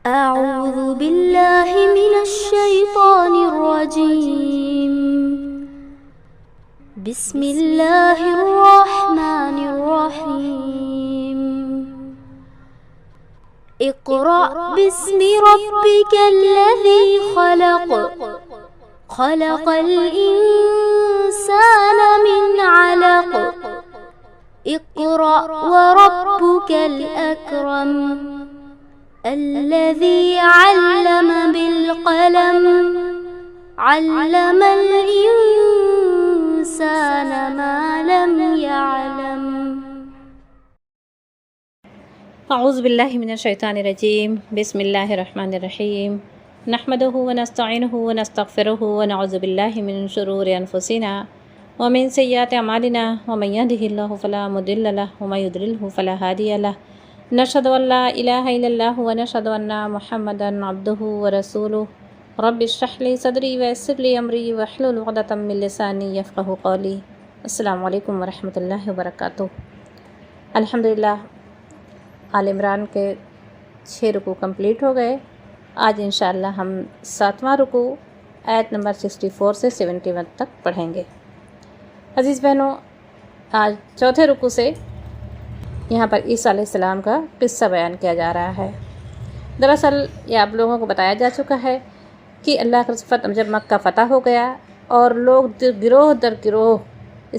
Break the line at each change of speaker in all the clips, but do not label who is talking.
أعوذ بالله من الشيطان الرجيم. بسم الله الرحمن الرحيم. اقرأ باسم ربك الذي خلق. خلق الإنسان من علق. اقرأ وربك الأكرم الذي علم بالقلم. علم الإنسان ما لم يعلم.
اعوذ باللہ من الشیطان الرجیم. بسم اللہ الرحمن الرحیم. نحمده ونستعینه ونستغفره ونعوذ باللہ من شرور انفسنا ومن سیئات اعمالنا ومن يهده الله فلا مضل له ومن يضلل فلا هادي له. نشهد ان لا الہ الا اللہ ونشهد ان محمدا عبده ورسوله. رب اشرح لي صدری ویسر لي امری واحلل عقدۃ من لسانی یفقهوا قولی. السلام علیکم ورحمۃ اللہ وبرکاتہ. الحمدللہ آل عمران کے 6 رکوع کمپلیٹ ہو گئے. آج انشاءاللہ ہم 7واں رکوع آیت نمبر 64 سے 71 تک پڑھیں گے. عزیز بہنوں، آج چوتھے رکوع سے یہاں پر عیسیٰ علیہ السلام کا قصہ بیان کیا جا رہا ہے. دراصل یہ آپ لوگوں کو بتایا جا چکا ہے کہ اللہ کا جب مکہ فتح ہو گیا اور لوگ گروہ در گروہ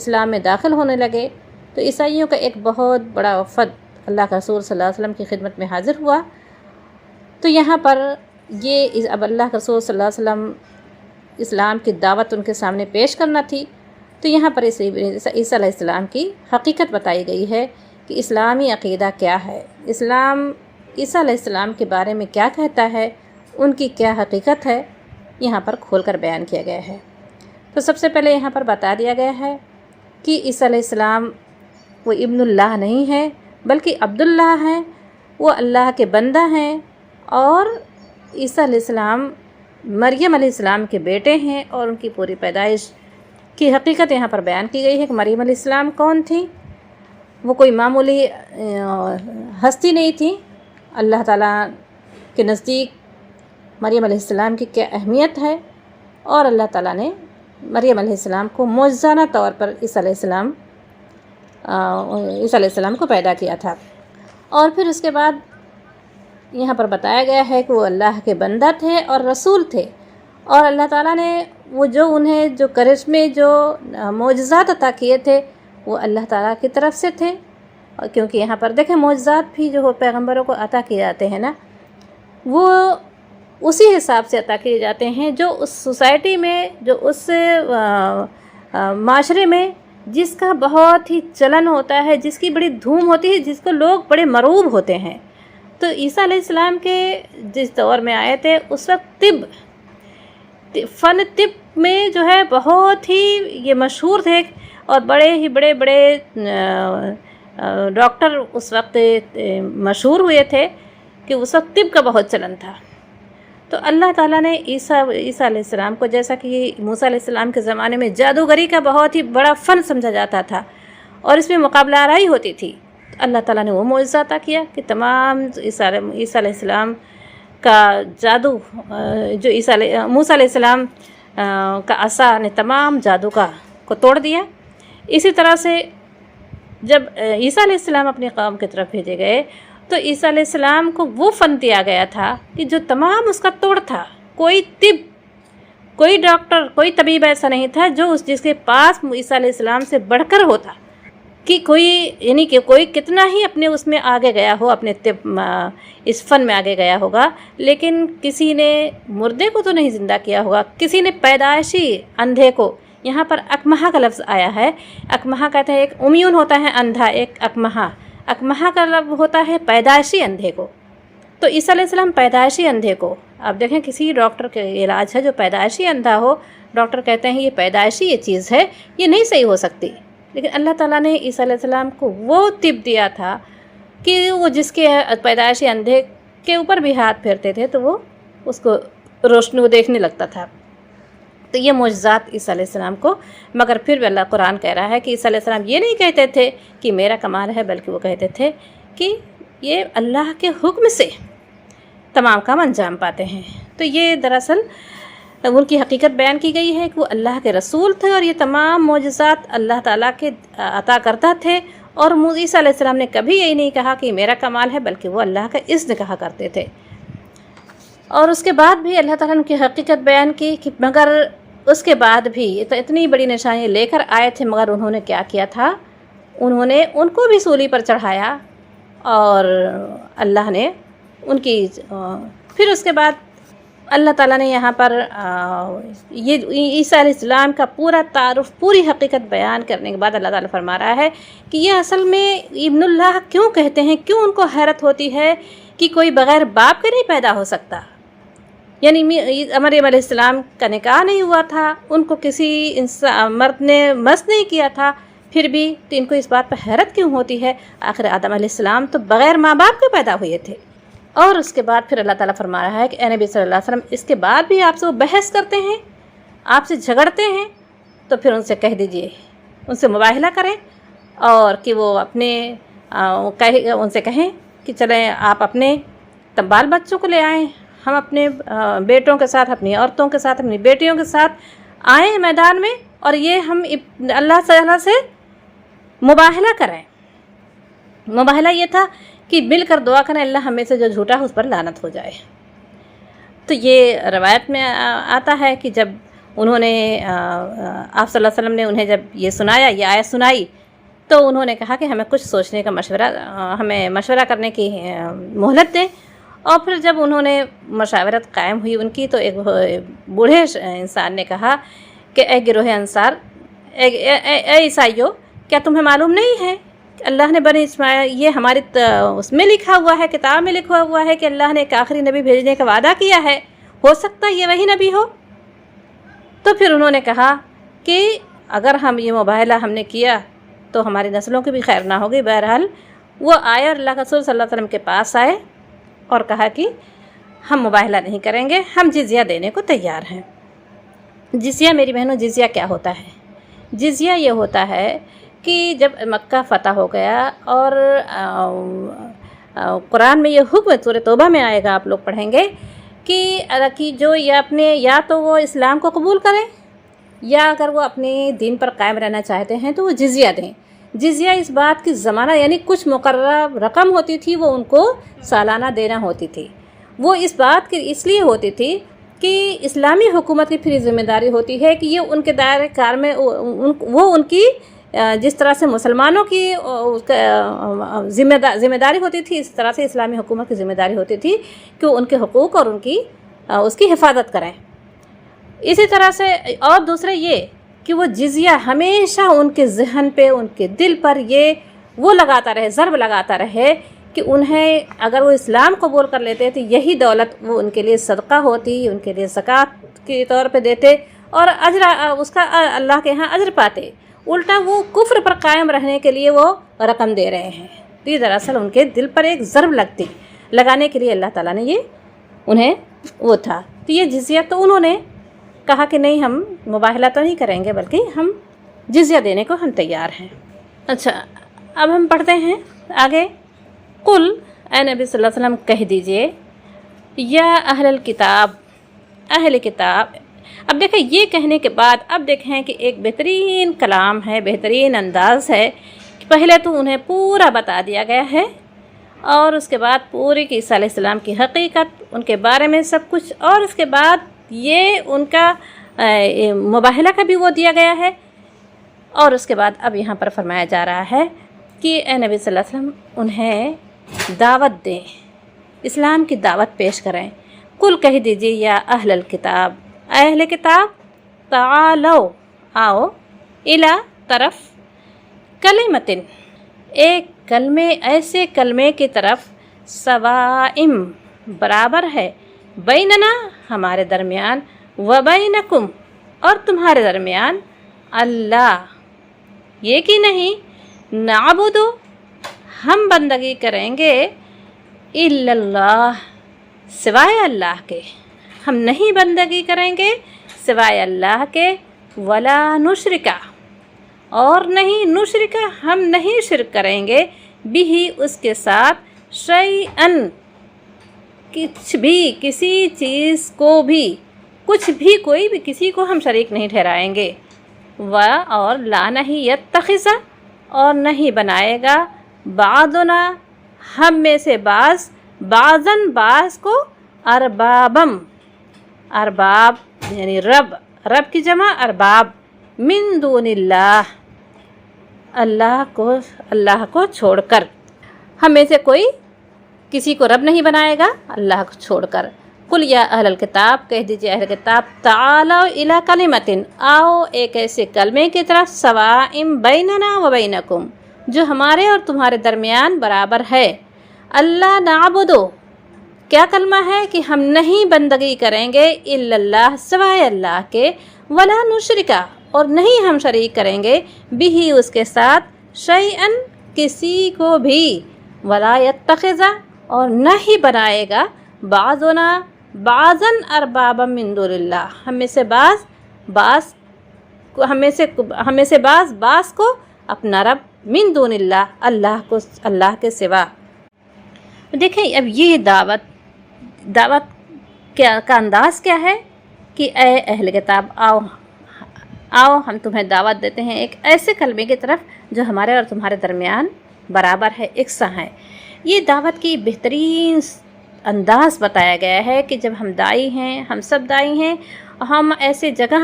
اسلام میں داخل ہونے لگے تو عیسائیوں کا ایک بہت بڑا وفد اللہ کا رسول صلی اللہ علیہ وسلم کی خدمت میں حاضر ہوا. تو یہاں پر یہ اب اللہ کا رسول صلی اللہ علیہ وسلم اسلام کی دعوت ان کے سامنے پیش کرنا تھی. تو یہاں پر عیسیٰ علیہ السلام کی حقیقت بتائی گئی ہے کہ اسلامی عقیدہ کیا ہے، اسلام عیسیٰ علیہ السلام کے بارے میں کیا کہتا ہے، ان کی کیا حقیقت ہے، یہاں پر کھول کر بیان کیا گیا ہے. تو سب سے پہلے یہاں پر بتا دیا گیا ہے کہ عیسیٰ علیہ السلام وہ ابن اللہ نہیں ہے بلکہ عبداللہ ہیں، وہ اللہ کے بندہ ہیں. اور عیسیٰ علیہ السلام مریم علیہ السلام کے بیٹے ہیں اور ان کی پوری پیدائش کی حقیقت یہاں پر بیان کی گئی ہے کہ مریم علیہ السلام کون تھیں. وہ کوئی معمولی ہستی نہیں تھی. اللہ تعالیٰ کے نزدیک مریم علیہ السلام کی کیا اہمیت ہے، اور اللہ تعالیٰ نے مریم علیہ السلام کو معجزانہ طور پر عیسیٰ علیہ السلام کو پیدا کیا تھا. اور پھر اس کے بعد یہاں پر بتایا گیا ہے کہ وہ اللہ کے بندہ تھے اور رسول تھے، اور اللہ تعالیٰ نے وہ انہیں جو کرشمے جو معجزات عطا کیے تھے وہ اللہ تعالیٰ کی طرف سے تھے. کیونکہ یہاں پر دیکھیں معجزات بھی جو پیغمبروں کو عطا کیے جاتے ہیں نا، وہ اسی حساب سے عطا کیے جاتے ہیں جو اس سوسائٹی میں، جو اس معاشرے میں جس کا بہت ہی چلن ہوتا ہے، جس کی بڑی دھوم ہوتی ہے، جس کو لوگ بڑے مرعوب ہوتے ہیں. تو عیسیٰ علیہ السلام کے جس دور میں آئے تھے اس وقت طب میں جو ہے بہت ہی یہ مشہور تھے، اور بڑے ڈاکٹر اس وقت مشہور ہوئے تھے کہ اس وقت طب کا بہت چلن تھا. تو اللہ تعالیٰ نے عیسیٰ علیہ السلام کو، جیسا کہ موسیٰ علیہ السلام کے زمانے میں جادوگری کا بہت ہی بڑا فن سمجھا جاتا تھا اور اس میں مقابلہ آرائی ہوتی تھی، تو اللہ تعالیٰ نے وہ معجزہ عطا کیا کہ تمام عیسیٰ علیہ السلام کا جادو، جو موسیٰ علیہ السلام کا عصا نے تمام جادو کو توڑ دیا. اسی طرح سے جب عیسیٰ علیہ السلام اپنی قوم کی طرف بھیجے گئے تو عیسیٰ علیہ السلام کو وہ فن دیا گیا تھا کہ جو تمام اس کا توڑ تھا. کوئی ڈاکٹر، کوئی طبیب ایسا نہیں تھا جس کے پاس عیسیٰ علیہ السلام سے بڑھ کر ہوتا، کہ کوئی کتنا ہی اپنے اس میں آگے گیا ہو، اپنے اس فن میں آگے گیا ہوگا، لیکن کسی نے مردے کو تو نہیں زندہ کیا ہوگا، کسی نے پیدائشی اندھے کو، یہاں پر اکمہا کا لفظ آیا ہے. اکمہا کہتے ہیں ایک امیون ہوتا ہے اندھا، ایک اکمہا کا لفظ ہوتا ہے پیدائشی اندھے کو. تو عیسیٰ علیہ السلام پیدائشی اندھے کو، آپ دیکھیں کسی ڈاکٹر کا علاج ہے جو پیدائشی اندھا ہو، ڈاکٹر کہتے ہیں یہ پیدائشی یہ چیز ہے، یہ نہیں صحیح ہو سکتی. لیکن اللہ تعالیٰ نے عیسیٰ علیہ السلام کو وہ طب دیا تھا کہ وہ جس کے پیدائشی اندھے کے اوپر بھی ہاتھ پھیرتے تھے تو وہ اس کو روشنی دیکھنے لگتا تھا. تو یہ معجزات عیسیٰ علیہ السلام کو، مگر پھر بھی اللہ قرآن کہہ رہا ہے کہ عیسیٰ علیہ السلام یہ نہیں کہتے تھے کہ میرا کمال ہے، بلکہ وہ کہتے تھے کہ یہ اللہ کے حکم سے تمام کام انجام پاتے ہیں۔ تو یہ دراصل ان کی حقیقت بیان کی گئی ہے کہ وہ اللہ کے رسول تھے اور یہ تمام معجزات اللہ تعالیٰ کے عطا کرتا تھے، اور عیسیٰ علیہ السلام نے کبھی یہی نہیں کہا کہ میرا کمال ہے، بلکہ وہ اللہ کا اذن کہا کرتے تھے۔ اور اس کے بعد بھی اللہ تعالیٰ نے ان کی حقیقت بیان کی کہ مگر اس کے بعد بھی تو اتنی بڑی نشانی لے کر آئے تھے، مگر انہوں نے کیا کیا تھا، انہوں نے ان کو بھی سولی پر چڑھایا، اور اللہ نے ان کی پھر اس کے بعد اللہ تعالیٰ نے یہاں پر یہ عیسیٰ علیہ السلام کا پورا تعارف، پوری حقیقت بیان کرنے کے بعد اللہ تعالیٰ فرما رہا ہے کہ یہ اصل میں ابن اللہ کیوں کہتے ہیں، کیوں ان کو حیرت ہوتی ہے کہ کوئی بغیر باپ کے نہیں پیدا ہو سکتا۔ یعنی مریم علیہ السلام کا نکاح نہیں ہوا تھا، ان کو کسی مرد نے مس نہیں کیا تھا، پھر بھی تو ان کو اس بات پر حیرت کیوں ہوتی ہے، آخر آدم علیہ السلام تو بغیر ماں باپ کے پیدا ہوئے تھے۔ اور اس کے بعد پھر اللہ تعالیٰ فرما رہا ہے کہ اے نبی صلی اللہ علیہ وسلم، اس کے بعد بھی آپ سے وہ بحث کرتے ہیں، آپ سے جھگڑتے ہیں، تو پھر ان سے کہہ دیجئے، ان سے مباہلہ کریں، اور کہ وہ اپنے ان سے کہیں کہ چلیں آپ اپنے بال بچوں کو لے آئیں، ہم اپنے بیٹوں کے ساتھ، اپنی عورتوں کے ساتھ، اپنی بیٹیوں کے ساتھ آئیں میدان میں، اور یہ ہم اللہ تعالیٰ سے مباہلہ کریں۔ مباہلہ یہ تھا کہ مل کر دعا کریں اللہ ہمیں سے جو جھوٹا ہے اس پر لعنت ہو جائے۔ تو یہ روایت میں آتا ہے کہ جب انہوں نے آپ صلی اللہ علیہ وسلم نے انہیں جب یہ سنایا، یہ آیت سنائی، تو انہوں نے کہا کہ ہمیں کچھ سوچنے کا ہمیں مشورہ کرنے کی مہلت دیں۔ اور پھر جب انہوں نے مشاورت قائم ہوئی ان کی، تو ایک بوڑھے انسان نے کہا کہ اے گروہ انصار، اے عیسائیوں، کیا تمہیں معلوم نہیں ہے کہ اللہ نے بنی اسماعیل، یہ ہماری اس میں لکھا ہوا ہے، کتاب میں لکھا ہوا ہے کہ اللہ نے ایک آخری نبی بھیجنے کا وعدہ کیا ہے، ہو سکتا ہے یہ وہی نبی ہو؟ تو پھر انہوں نے کہا کہ اگر ہم یہ مباہلہ ہم نے کیا تو ہماری نسلوں کی بھی خیر نہ ہوگی۔ بہرحال وہ آئے اور اللہ کے رسول صلی اللہ علیہ وسلم کے پاس آئے اور کہا کہ ہم مباہلہ نہیں کریں گے، ہم جزیہ دینے کو تیار ہیں۔ جزیہ میری بہنوں، جزیہ کیا ہوتا ہے؟ جزیہ یہ ہوتا ہے کہ جب مکہ فتح ہو گیا، اور قرآن میں یہ حکم سورہ توبہ میں آئے گا، آپ لوگ پڑھیں گے کہ جو یا تو وہ اسلام کو قبول کریں، یا اگر وہ اپنے دین پر قائم رہنا چاہتے ہیں تو وہ جزیہ دیں۔ جزیہ اس بات کی زمانہ یعنی کچھ مقررہ رقم ہوتی تھی، وہ ان کو سالانہ دینا ہوتی تھی۔ وہ اس بات کی اس لیے ہوتی تھی کہ اسلامی حکومت کی پھر ذمہ داری ہوتی ہے کہ یہ ان کے دائرۂ کار میں وہ ان کی جس طرح سے مسلمانوں کی ذمہ داری ہوتی تھی، اس طرح سے اسلامی حکومت کی ذمہ داری ہوتی تھی کہ وہ ان کے حقوق اور اس کی حفاظت کریں۔ اسی طرح سے اور دوسرا یہ کہ وہ جزیہ ہمیشہ ان کے ذہن پہ، ان کے دل پر یہ وہ لگاتا رہے، ضرب لگاتا رہے کہ انہیں اگر وہ اسلام قبول کر لیتے تو یہی دولت وہ ان کے لیے صدقہ ہوتی، ان کے لیے زکوٰۃ کے طور پہ دیتے، اور اجر اس کا اللہ کے ہاں اجر پاتے۔ الٹا وہ کفر پر قائم رہنے کے لیے وہ رقم دے رہے ہیں، تو یہ دراصل ان کے دل پر ایک ضرب لگانے کے لیے اللہ تعالیٰ نے یہ انہیں وہ تھا۔ تو یہ جزیہ، تو انہوں نے کہا کہ نہیں، ہم مباہلہ تو نہیں کریں گے، بلکہ ہم جزیہ دینے کو ہم تیار ہیں۔ اچھا، اب ہم پڑھتے ہیں آگے۔ قل، اے نبی صلی اللہ علیہ وسلم کہہ دیجئے، یا اہل الکتاب، اہل کتاب۔ اب دیکھیں یہ کہنے کے بعد اب دیکھیں کہ ایک بہترین کلام ہے، بہترین انداز ہے کہ پہلے تو انہیں پورا بتا دیا گیا ہے، اور اس کے بعد پوری کی عیسیٰ علیہ السلام کی حقیقت، ان کے بارے میں سب کچھ، اور اس کے بعد یہ ان کا مباہلہ کا بھی وہ دیا گیا ہے۔ اور اس کے بعد اب یہاں پر فرمایا جا رہا ہے کہ اے نبی صلی اللہ علیہ وسلم انہیں دعوت دیں، اسلام کی دعوت پیش کریں۔ قل کہہ دیجیے، یا اہل الکتاب، اہل کتاب، تعالو، آؤ، الی، طرف، کلمۃ، ایک کلمے، ایسے کلمے کی طرف، سوائم، برابر ہے، بیننا، ہمارے درمیان، و بینکم، اور تمہارے درمیان، اللہ، یہ کہ نہیں، نعبدو، ہم بندگی کریں گے، الا اللہ، سوائے اللہ کے، ہم نہیں بندگی کریں گے سوائے اللہ کے، ولا نشرکا، اور نہیں نشرکا، ہم نہیں شرک کریں گے، بھی اس کے ساتھ، شیئن، کچھ بھی کسی چیز کو بھی کچھ بھی کوئی بھی کسی کو ہم شریک نہیں ٹھہرائیں گے، اور لا نہیں یتخذ اور نہیں بنائے گا بعضنا ہم میں سے بعض بعضاً بعض کو اربابم ارباب یعنی رب کی جمع ارباب من دون اللہ کو چھوڑ کر، ہم میں سے کوئی کسی کو رب نہیں بنائے گا اللہ کو چھوڑ کر۔ قل یا اہل الکتاب کہہ دیجئے اہل کتاب، تعالوا الی کلمۃ آؤ ایک ایسے کلمے کی طرف، سواء بیننا و بینکم جو ہمارے اور تمہارے درمیان برابر ہے، اللہ نعبدو کیا کلمہ ہے کہ ہم نہیں بندگی کریں گے الا اللہ سوائے اللہ کے، ولا نشرکا اور نہیں ہم شریک کریں گے بھی اس کے ساتھ، شیئا کسی کو بھی، ولا یتخذ اور نہ ہی بنائے گا بعضنا بعضاً اربابا من دون اللہ ہم میں سے بعض کو اپنا رب، من دون اللہ کے سوا۔ دیکھیں اب یہ دعوت کا انداز کیا ہے کہ اے اہل کتاب آؤ ہم تمہیں دعوت دیتے ہیں ایک ایسے کلمے کی طرف جو ہمارے اور تمہارے درمیان برابر ہے، یکساں ہے۔ یہ دعوت کی بہترین انداز بتایا گیا ہے کہ جب ہم داعی ہیں، ہم سب داعی ہیں، ہم ایسے جگہ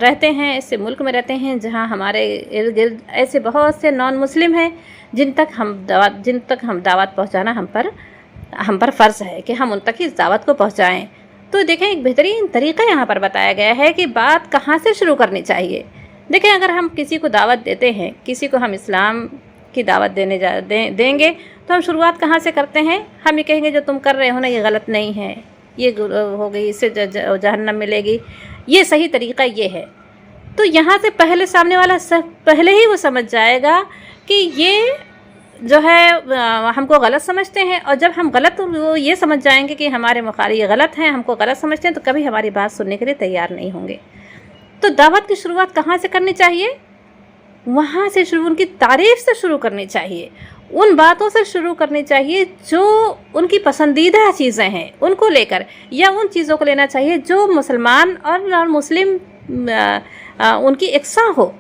رہتے ہیں، ایسے ملک میں رہتے ہیں جہاں ہمارے ارد گرد ایسے بہت سے نان مسلم ہیں جن تک ہم دعوت پہنچانا ہم پر فرض ہے کہ ہم ان تک اس دعوت کو پہنچائیں۔ تو دیکھیں ایک بہترین طریقہ یہاں پر بتایا گیا ہے کہ بات کہاں سے شروع کرنی چاہیے۔ دیکھیں اگر ہم کسی کو دعوت دیتے ہیں، کسی کو ہم اسلام کی دعوت دیں گے تو ہم شروعات کہاں سے کرتے ہیں؟ ہم یہ کہیں گے جو تم کر رہے ہو نا یہ غلط نہیں ہے، یہ ہو گئی، اس سے جہنم ملے گی، یہ صحیح طریقہ یہ ہے۔ تو یہاں سے پہلے سامنے والا پہلے ہی وہ سمجھ جائے گا کہ یہ جو ہے ہم کو غلط سمجھتے ہیں، اور جب ہم غلط وہ یہ سمجھ جائیں گے کہ ہمارے مخالف یہ غلط ہیں، ہم کو غلط سمجھتے ہیں، تو کبھی ہماری بات سننے کے لیے تیار نہیں ہوں گے۔ تو دعوت کی شروعات کہاں سے کرنی چاہیے؟ وہاں سے ان کی تعریف سے شروع کرنی چاہیے، ان باتوں سے شروع کرنی چاہیے جو ان کی پسندیدہ چیزیں ہیں ان کو لے کر، یا ان چیزوں کو لینا چاہیے جو مسلمان اور نان مسلم ان کی یکساں ہو،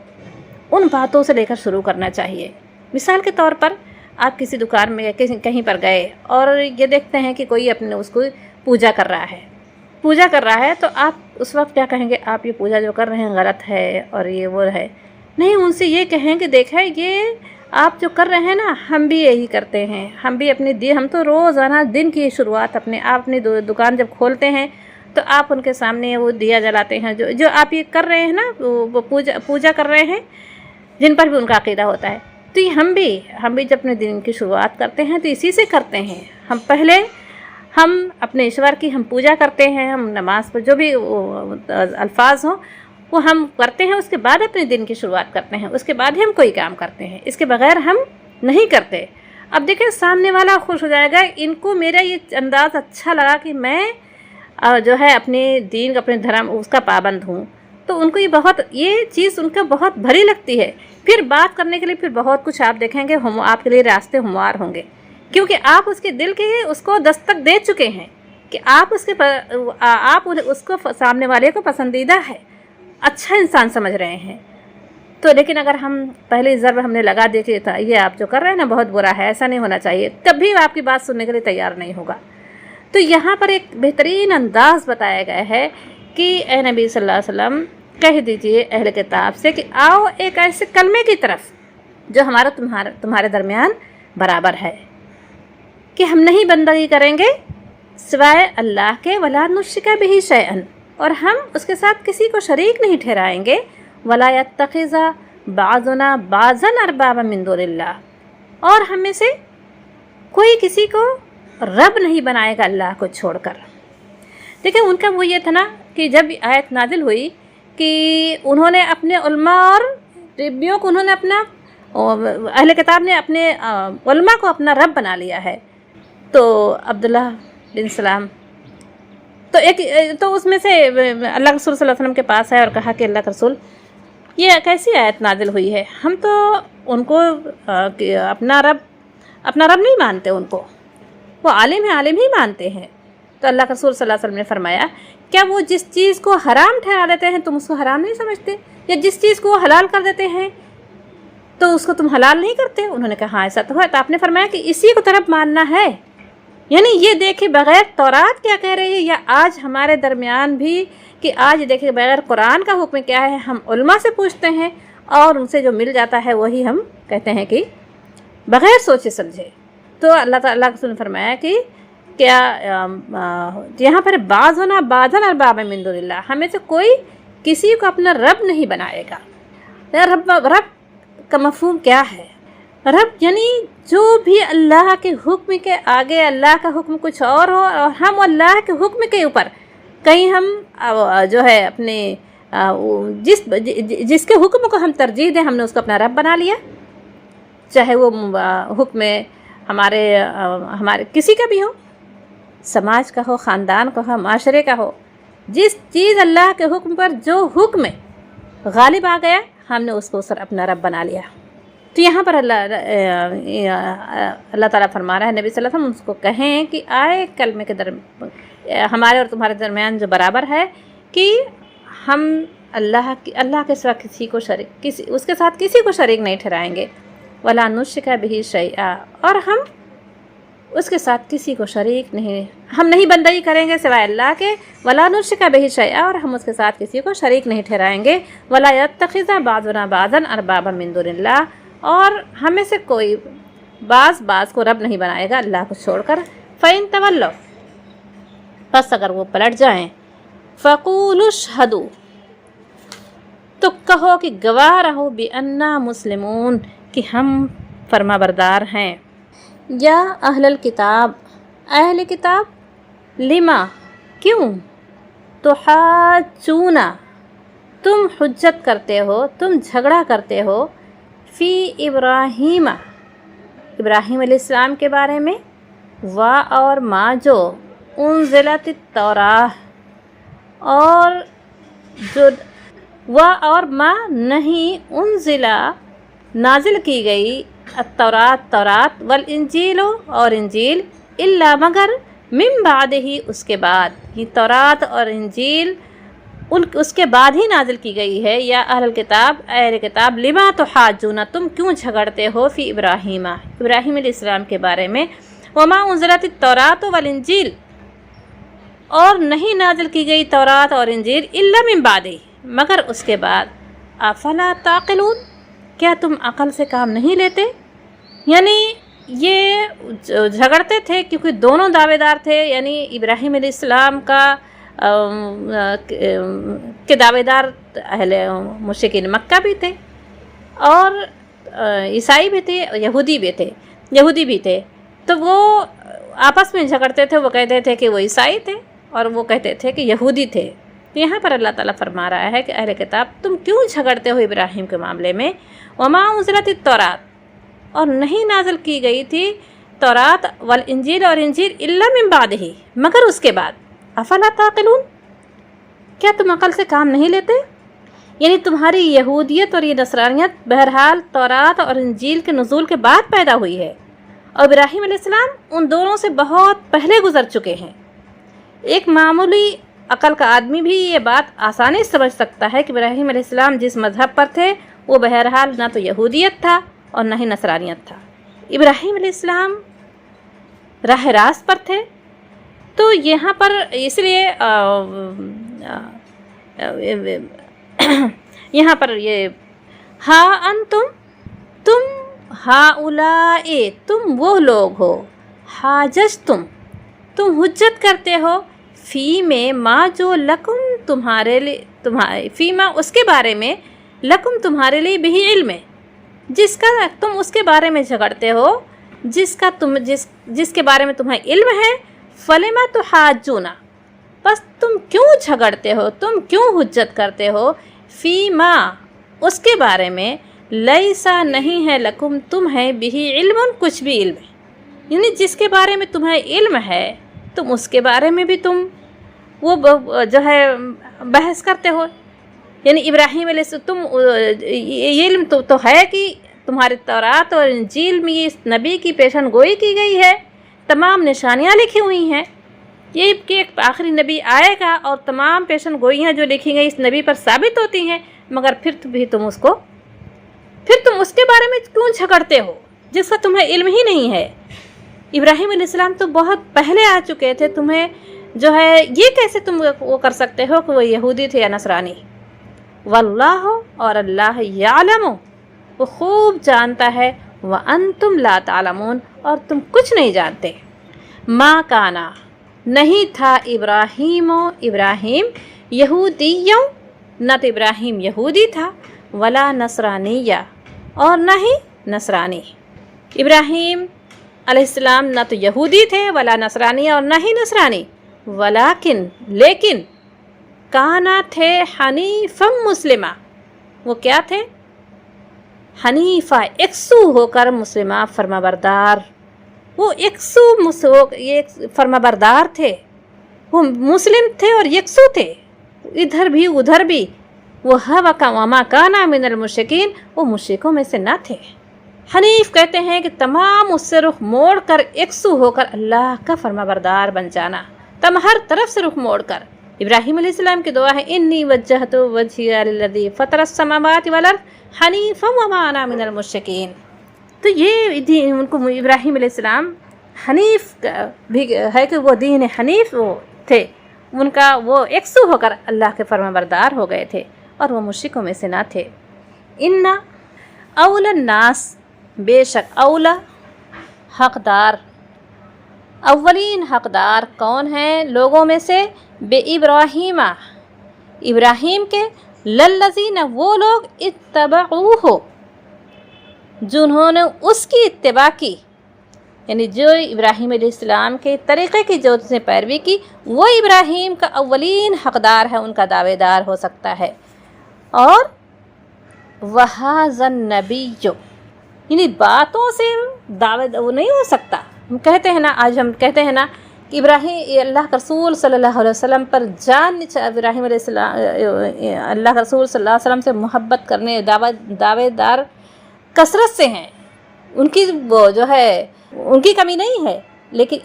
ان باتوں سے لے کر شروع کرنا چاہیے۔ مثال کے طور پر آپ کسی دکان میں کہیں پر گئے اور یہ دیکھتے ہیں کہ کوئی اپنے اس کو پوجا کر رہا ہے تو آپ اس وقت کیا کہیں گے؟ آپ یہ پوجا جو کر رہے ہیں غلط ہے اور یہ وہ ہے، نہیں، ان سے یہ کہیں کہ دیکھیں یہ آپ جو کر رہے ہیں نا ہم بھی یہی کرتے ہیں، ہم بھی ہم تو روزانہ دن کی شروعات آپ اپنی دکان جب کھولتے ہیں تو آپ ان کے سامنے وہ دیا جلاتے ہیں جو آپ یہ کر رہے ہیں نا، وہ پوجا کر رہے ہیں جن پر بھی ان کا عقیدہ ہوتا ہے۔ تو یہ ہم بھی جب اپنے دن کی شروعات کرتے ہیں تو اسی سے کرتے ہیں، ہم اپنے ایشور کی ہم پوجا کرتے ہیں، ہم نماز پر جو بھی الفاظ ہوں وہ ہم کرتے ہیں، اس کے بعد اپنے دن کی شروعات کرتے ہیں، اس کے بعد ہی ہم کوئی کام کرتے ہیں، اس کے بغیر ہم نہیں کرتے۔ اب دیکھیں سامنے والا خوش ہو جائے گا، ان کو میرا یہ انداز اچھا لگا کہ میں جو ہے اپنے دین اپنے دھرم اس کا پابند ہوں، تو ان کو یہ چیز ان کا بہت بھری لگتی ہے۔ پھر بات کرنے کے لیے پھر بہت کچھ آپ دیکھیں گے، آپ کے لیے راستے ہموار ہوں گے، کیونکہ آپ اس کے دل کے اس کو دستک دے چکے ہیں کہ آپ اس کو سامنے والے کو پسندیدہ ہے، اچھا انسان سمجھ رہے ہیں۔ تو لیکن اگر ہم پہلے ضرب ہم نے لگا دی کہ یہ آپ جو کر رہے ہیں نا بہت برا ہے، ایسا نہیں ہونا چاہیے، کبھی آپ کی بات سننے کے لیے تیار نہیں ہوگا۔ تو یہاں پر ایک بہترین انداز بتایا گیا ہے کہ اے نبی صلی اللہ علیہ وسلم کہہ دیجئے اہل کتاب سے کہ آؤ ایک ایسے کلمے کی طرف جو ہمارا تمہارے درمیان برابر ہے، کہ ہم نہیں بندگی کریں گے سوائے اللہ کے، ولا نشرک بہ شیئا اور ہم اس کے ساتھ کسی کو شریک نہیں ٹھہرائیں گے، ولا یتخذ بعضنا بعضا اربابا من دون اللہ اور ہم میں سے کوئی کسی کو رب نہیں بنائے گا اللہ کو چھوڑ کر۔ دیکھیں ان کا وہ یہ تھا نا کہ جب آیت نازل ہوئی کہ انہوں نے اپنے علماء اور ربیوں کو اہل کتاب نے اپنے علماء کو اپنا رب بنا لیا ہے، تو عبداللہ بن سلام تو اس میں سے اللہ رسول صلی اللہ علیہ وسلم کے پاس آئے اور کہا کہ اللہ کے رسول یہ کیسی آیت نازل ہوئی ہے، ہم تو ان کو اپنا رب نہیں مانتے، ان کو وہ عالم ہی مانتے ہیں، تو اللہ کے رسول صلی اللہ علیہ وسلم نے فرمایا کیا وہ جس چیز کو حرام ٹھہرا دیتے ہیں تم اس کو حرام نہیں سمجھتے، یا جس چیز کو وہ حلال کر دیتے ہیں تو اس کو تم حلال نہیں کرتے؟ انہوں نے کہا ہاں ایسا تو ہے۔ تو آپ نے فرمایا کہ اسی کو طرف ماننا ہے، یعنی یہ دیکھیں بغیر تورات کیا کہہ رہی ہے، یا آج ہمارے درمیان بھی کہ آج دیکھیں بغیر قرآن کا حکم کیا ہے، ہم علماء سے پوچھتے ہیں اور ان سے جو مل جاتا ہے وہی ہم کہتے ہیں کہ بغیر سوچے سمجھے۔ تو اللہ تعالیٰ نے فرمایا کہ کیا یہاں پر بعض ہونا بعضاً ارباب من دون اللہ، ہمیں سے کوئی کسی کو اپنا رب نہیں بنائے گا۔ رب کا مفہوم کیا ہے؟ رب یعنی جو بھی اللہ کے حکم کے آگے اللہ کا حکم کچھ اور ہو اور ہم اللہ کے حکم کے اوپر کہیں ہم جو ہے اپنے جس کے حکم کو ہم ترجیح دیں ہم نے اس کو اپنا رب بنا لیا، چاہے وہ حکم ہمارے کسی کا بھی ہو، سماج کا ہو، خاندان کا ہو، معاشرے کا ہو، جس چیز اللہ کے حکم پر جو حکم غالب آ گیا ہم نے اس کو اپنا رب بنا لیا۔ تو یہاں پر اللہ تعالیٰ فرما رہا ہے نبی صلی اللہ علیہ وسلم اس کو کہیں کہ آئے کلمے کے ہمارے اور تمہارے درمیان جو برابر ہے کہ ہم اللہ کے سوا کسی کو اس کے ساتھ کسی کو شریک نہیں ٹھہرائیں گے، وَلَا نُشْرِكَ بِهِ شَيْئًا، اور ہم اس کے ساتھ کسی کو شریک ہم نہیں بندگی کریں گے سوائے اللہ کے، وَلَا نُشْرِكَ بِهِ شَيْئًا، اور ہم اس کے ساتھ کسی کو شریک نہیں ٹھہرائیں گے، وَلَا يَتَّخِذَ بَعْضُنَا بَعْضًا أَرْبَابًا مِّن دُونِ اللَّهِ، اور ہمیں سے کوئی بعض کو رب نہیں بنائے گا اللہ کو چھوڑ کر۔ فَإِن تَوَلَّوْا، پس اگر وہ پلٹ جائیں، فَقُولُوا اشْهَدُوا، تو کہو کہ گواہ رہو بِأَنَّا مُسْلِمُونَ، کہ ہم فرما بردار ہیں۔ یا اہل الکتاب، اہل کتاب، لما، کیوں، تحاجون، تم حجت کرتے ہو، تم جھگڑا کرتے ہو، فی ابراہیم، ابراہیم علیہ السلام کے بارے میں، اور ما جو انزلت التوراہ، اور ما نہیں انزلہ نازل کی گئی تورات والانجیل، اور انجیل، الا مگر من بعد ہی، اس کے بعد، یہ تورات اور انجیل اس کے بعد ہی نازل کی گئی ہے۔ یا اہل کتاب لما تحاجون، تم کیوں جھگڑتے ہو، فی ابراہیم، ابراہیم علیہ السلام کے بارے میں، وما انزلت التوراۃ والانجیل، اور نہیں نازل کی گئی تورات اور انجیل، الا من بعد، مگر اس کے بعد، افلا تعقلون، کیا تم عقل سے کام نہیں لیتے؟ یعنی یہ جھگڑتے تھے کیونکہ دونوں دعوے دار تھے، یعنی ابراہیم علیہ السلام کے دعوے دار اہل مشرکین مکہ بھی تھے، اور عیسائی بھی تھے، یہودی بھی تھے، تو وہ آپس میں جھگڑتے تھے، وہ کہتے تھے کہ وہ عیسائی تھے اور وہ کہتے تھے کہ یہودی تھے۔ تو یہاں پر اللہ تعالیٰ فرما رہا ہے کہ اہل کتاب تم کیوں جھگڑتے ہو ابراہیم کے معاملے میں، وما انزلت التوراۃ، اور نہیں نازل کی گئی تھی تورات والانجیل، اور انجیل، الا من بعد ہی، مگر اس کے بعد، افلا تعقلون، کیا تم عقل سے کام نہیں لیتے؟ یعنی تمہاری یہودیت اور یہ نصرانیت بہرحال تورات اور انجیل کے نزول کے بعد پیدا ہوئی ہے، اور ابراہیم علیہ السلام ان دونوں سے بہت پہلے گزر چکے ہیں۔ ایک معمولی عقل کا آدمی بھی یہ بات آسانی سے سمجھ سکتا ہے کہ ابراہیم علیہ السلام جس مذہب پر تھے وہ بہرحال نہ تو یہودیت تھا اور نہ ہی نصرانیت تھا، ابراہیم علیہ السلام راہ راست پر تھے۔ تو یہاں پر اس لیے یہاں پر یہ ہا انتم، تم ہاؤلاء، تم وہ لوگ ہو، حاججتم، تم حجت کرتے ہو، فی میں ما جو لکم تمہارے لیے، فی ما اس کے بارے میں، لکم تمہارے لیے بھی علم ہے، جس کا تم اس کے بارے میں جھگڑتے ہو، جس کے بارے میں تمہیں علم ہے، فلما تحاجون، بس تم کیوں جھگڑتے ہو، تم کیوں حجت کرتے ہو، فی ما اس کے بارے میں، لیسا نہیں ہے، لکم تمہیں بھی علم، کچھ بھی علم ہے، یعنی جس کے بارے میں تمہیں علم ہے تم اس کے بارے میں بھی تم وہ جو ہے بحث کرتے ہو۔ یعنی ابراہیم علیہ السلام، یہ علم تو ہے کہ تمہارے تورات اور انجیل میں اس نبی کی پیشن گوئی کی گئی ہے، تمام نشانیاں لکھی ہوئی ہیں، یہ کہ ایک آخری نبی آئے گا اور تمام پیشن گوئیاں جو لکھی گئی اس نبی پر ثابت ہوتی ہیں، مگر پھر تم اس کے بارے میں کیوں جھگڑتے ہو جس کا تمہیں علم ہی نہیں ہے؟ ابراہیم علیہ السلام تو بہت پہلے آ چکے تھے، تمہیں جو ہے یہ کیسے تم وہ کر سکتے ہو کہ وہ یہودی تھے یا نصرانی؟ واللہ، اور اللہ، یعلم، وہ خوب جانتا ہے، وانتم لا تعلمون، اور تم کچھ نہیں جانتے۔ ما کانا، نہیں تھا ابراہیم یہودیوں، نہ تو ابراہیم یہودی تھا، ولا نصرانیہ، اور نہ ہی نصرانی۔ ابراہیم علیہ السلام نہ تو یہودی تھے ولا نصرانی اور نہ ہی نصرانی، لیکن کانا تھے حنیفا مسلمہ، وہ کیا تھے؟ حنیفہ، یکسو ہو کر مسلمہ، فرما بردار، وہ فرما بردار تھے، وہ مسلم تھے اور یکسو تھے، ادھر بھی ادھر بھی، وہ وما کانا من المشرکین، وہ مشرکوں میں سے نہ تھے۔ حنیف کہتے ہیں کہ تمام اس سے رخ موڑ کر یکسو ہو کر اللہ کا فرما بردار بن جانا، ہر طرف سے رخ موڑ کر۔ ابراہیم علیہ السلام کی دعا ہے انی وجہت وجہی للذی فطر السماوات والارض حنیفا وما انا من المشرکین۔ تو یہ ان کو ابراہیم علیہ السلام حنیف بھی ہے کہ وہ دین حنیف وہ تھے، ان کا وہ یکسو ہو کر اللہ کے فرما بردار ہو گئے تھے اور وہ مشرکوں میں سے نہ تھے۔ ان اولا الناس، بے شک اولا، حقدار، اولین حقدار کون ہیں لوگوں میں سے؟ بے ابراہیم، ابراہیم کے، للذین، وہ لوگ، اتبعوہ، جنہوں نے اس کی اتباع کی، یعنی جو ابراہیم علیہ السلام کے طریقے کی جو اس نے پیروی کی، وہ ابراہیم کا اولین حقدار ہے، ان کا دعوے دار ہو سکتا ہے۔ اور وَهَذَا النَّبِيُّ، یعنی باتوں سے دعوت وہ نہیں ہو سکتا۔ ہم کہتے ہیں نا، آج ہم کہتے ہیں نا کہ ابراہیم، اللہ کے رسول صلی اللہ علیہ وسلم پر ابراہیم علیہ السلام، اللہ کے رسول صلی اللہ علیہ وسلم سے محبت کرنے دعوے دار کثرت سے ہیں، ان کی وہ جو ہے ان کی کمی نہیں ہے، لیکن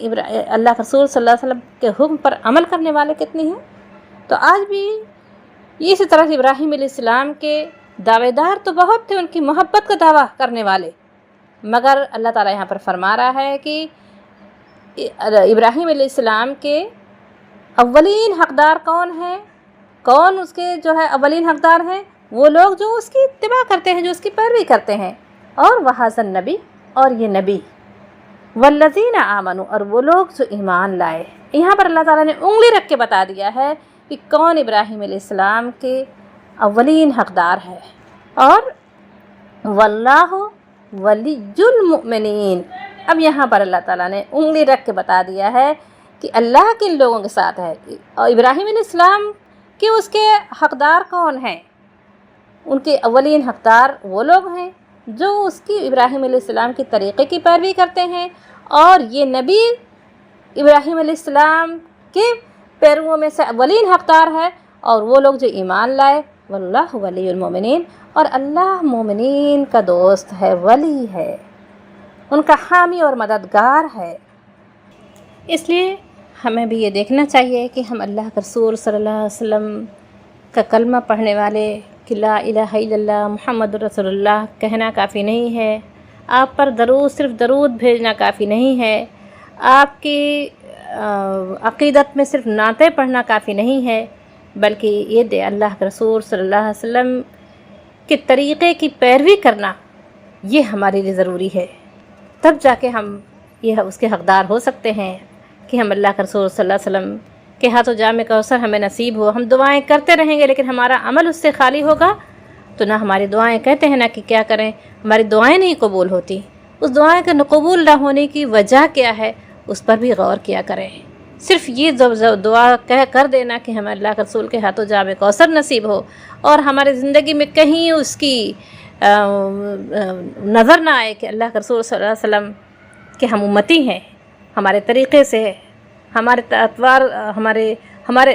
اللہ کے رسول صلی اللہ علیہ وسلم کے حکم پر عمل کرنے والے کتنے ہیں؟ تو آج بھی اسی طرح سے ابراہیم علیہ السلام کے دعوے دار تو بہت تھے، ان کی محبت کا دعویٰ کرنے والے، مگر اللہ تعالیٰ یہاں پر فرما رہا ہے کہ ابراہیم علیہ السلام کے اولین حقدار کون ہیں؟ کون اس کے جو ہے اولین حقدار ہیں؟ وہ لوگ جو اس کی اتباع کرتے ہیں، جو اس کی پیروی کرتے ہیں۔ اور وَهَذَا النَّبِيُّ، اور یہ نبی، وَالَّذِينَ آمَنُوا، اور وہ لوگ جو ایمان لائے۔ یہاں پر اللہ تعالیٰ نے انگلی رکھ کے بتا دیا ہے کہ کون ابراہیم علیہ السلام کے اولین حقدار ہے۔ اور واللہ ولی المؤمنین، اب یہاں پر اللہ تعالیٰ نے انگلی رکھ کے بتا دیا ہے کہ اللہ کن لوگوں کے ساتھ ہے، اور ابراہیم علیہ السلام کے اس کے حقدار کون ہیں؟ ان کے اولین حقدار وہ لوگ ہیں جو اس کی ابراہیم علیہ السلام کی طریقے کی پیروی کرتے ہیں، اور یہ نبی ابراہیم علیہ السلام کے پیرووں میں سے اولین حقدار ہے، اور وہ لوگ جو ایمان لائے۔ واللہ ولی المومنین، اور اللہ مومنین کا دوست ہے، ولی ہے، ان کا حامی اور مددگار ہے۔ اس لیے ہمیں بھی یہ دیکھنا چاہیے کہ ہم اللہ کے رسول صلی اللہ علیہ وسلم کا کلمہ پڑھنے والے کہ لا الہ الا اللہ محمد رسول اللہ کہنا کافی نہیں ہے، آپ پر صرف درود بھیجنا کافی نہیں ہے، آپ کی عقیدت میں صرف نعتیں پڑھنا کافی نہیں ہے، بلکہ یہ اللہ کے رسول صلی اللہ علیہ وسلم کے طریقے کی پیروی کرنا یہ ہمارے لیے ضروری ہے، تب جا کے ہم یہ اس کے حقدار ہو سکتے ہیں کہ ہم اللہ کے رسول صلی اللہ علیہ وسلم کے ہاتھوں جام کوثر ہمیں نصیب ہو۔ ہم دعائیں کرتے رہیں گے لیکن ہمارا عمل اس سے خالی ہوگا تو نہ ہماری دعائیں، کہتے ہیں نا کہ کیا کریں، ہماری دعائیں نہیں قبول ہوتی، اس دعائیں کے قبول نہ ہونے کی وجہ کیا ہے اس پر بھی غور کیا کریں۔ صرف یہ دعا کر دینا کہ ہمیں اللہ کے رسول کے ہاتھوں جام کوثر نصیب ہو اور ہماری زندگی میں کہیں اس کی نظر نہ آئے کہ اللہ کے رسول صلی اللہ علیہ وسلم کہ ہم امتی ہیں، ہمارے طریقے سے، ہمارے اطوار، ہمارے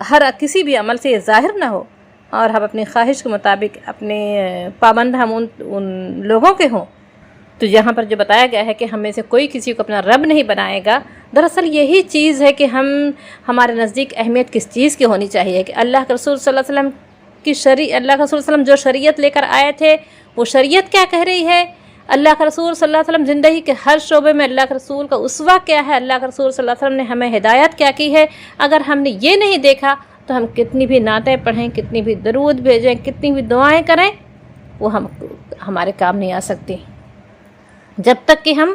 ہر کسی بھی عمل سے یہ ظاہر نہ ہو، اور ہم اپنی خواہش کے مطابق اپنے پابند ہم ان لوگوں کے ہوں، تو یہاں پر جو بتایا گیا ہے کہ ہم میں سے کوئی کسی کو اپنا رب نہیں بنائے گا، دراصل یہی چیز ہے کہ ہمارے نزدیک اہمیت کس چیز کی ہونی چاہیے کہ اللہ کے رسول صلی اللہ علیہ وسلم کی اللہ کے رسول صلی اللہ علیہ وسلم جو شریعت لے کر آئے تھے وہ شریعت کیا کہہ رہی ہے، اللہ کے رسول صلی اللہ علیہ وسلم زندگی کے ہر شعبے میں اللہ کے رسول کا اسوہ کیا ہے، اللہ کے رسول صلی اللہ علیہ وسلم نے ہمیں ہدایت کیا کی ہے۔ اگر ہم نے یہ نہیں دیکھا تو ہم کتنی بھی نعتیں پڑھیں، کتنی بھی درود بھیجیں، کتنی بھی دعائیں کریں، وہ ہمارے کام نہیں آ سکتی جب تک کہ ہم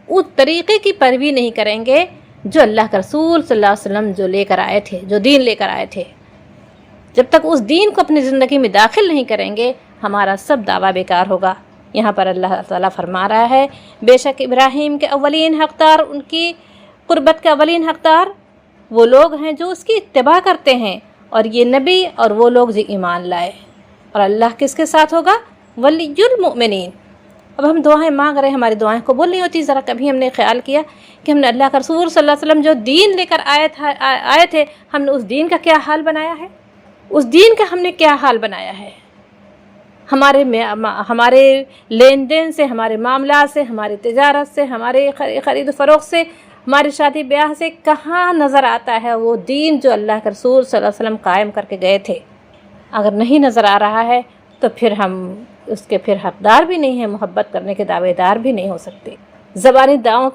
اس طریقے کی پیروی نہیں کریں گے جو اللہ کے رسول صلی اللہ علیہ وسلم جو لے کر آئے تھے، جو دین لے کر آئے تھے۔ جب تک اس دین کو اپنی زندگی میں داخل نہیں کریں گے ہمارا سب دعویٰ بیکار ہوگا۔ یہاں پر اللہ تعالیٰ فرما رہا ہے بے شک ابراہیم کے اولین حقدار، ان کی قربت کے اولین حقدار وہ لوگ ہیں جو اس کی اتباع کرتے ہیں، اور یہ نبی اور وہ لوگ جو ایمان لائے۔ اور اللہ کس کے ساتھ ہوگا؟ ولی المؤمنین۔ اب ہم دعائیں مانگ رہے ہیں، ہماری دعائیں قبول نہیں ہوتی، ذرا کبھی ہم نے خیال کیا کہ ہم نے اللہ کا رسول صلی اللہ علیہ وسلم جو دین لے کر آئے تھے، ہم نے اس دین کا کیا حال بنایا ہے؟ اس دین کا ہم نے کیا حال بنایا ہے؟ ہمارے لین دین سے، ہمارے معاملات سے، ہماری تجارت سے، ہمارے خرید و فروخت سے، ہماری شادی بیاہ سے کہاں نظر آتا ہے وہ دین جو اللہ کے رسول صلی اللہ علیہ وسلم قائم کر کے گئے تھے؟ اگر نہیں نظر آ رہا ہے تو پھر ہم اس کے پھر حقدار بھی نہیں ہیں، محبت کرنے کے دعوے دار بھی نہیں ہو سکتے۔ زبانی دعووں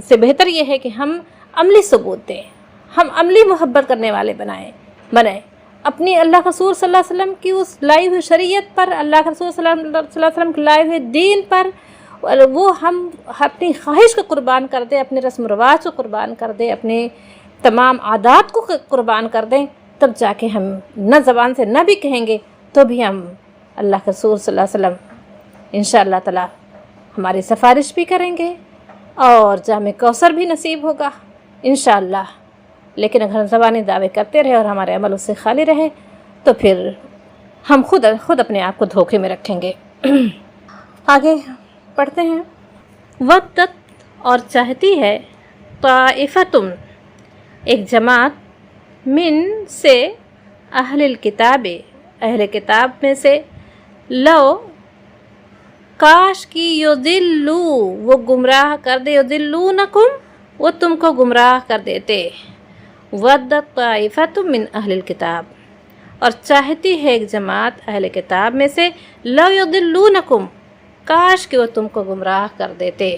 سے بہتر یہ ہے کہ ہم عملی ثبوت دیں، ہم عملی محبت کرنے والے بنائیں اپنی اللہ کے رسول صلی اللہ علیہ وسلم کی اس لائی ہوئی شریعت پر، اللہ کے رسول صلی اللہ علیہ وسلم کے لائے ہوئے دین پر، وہ ہم اپنی خواہش کو قربان کر دیں، اپنے رسم و رواج کو قربان کر دیں، اپنے تمام عادات کو قربان کر دیں، تب جا کے ہم نہ زبان سے نہ بھی کہیں گے تو بھی ہم اللہ کے رسول صلی اللہ علیہ وسلم انشاءاللہ تعالی ہماری سفارش بھی کریں گے اور جام کوثر بھی نصیب ہوگا انشاءاللہ۔ لیکن اگر ہم زبانی دعوے کرتے رہے اور ہمارے عمل اس سے خالی رہے تو پھر ہم خود اپنے آپ کو دھوکے میں رکھیں گے۔ آگے پڑھتے ہیں۔ ودت اور چاہتی ہے، طائفتم ایک جماعت، من سے اہل الکتاب اہل کتاب میں سے، لو کاش کی، یضلو وہ گمراہ کر دے، یضلونکم وہ تم کو گمراہ کر دیتے، ودت طائفۃ من اہل الکتاب اور چاہتی ہے ایک جماعت اہل کتاب میں سے، لو یضلونکم کاش کہ وہ تم کو گمراہ کر دیتے۔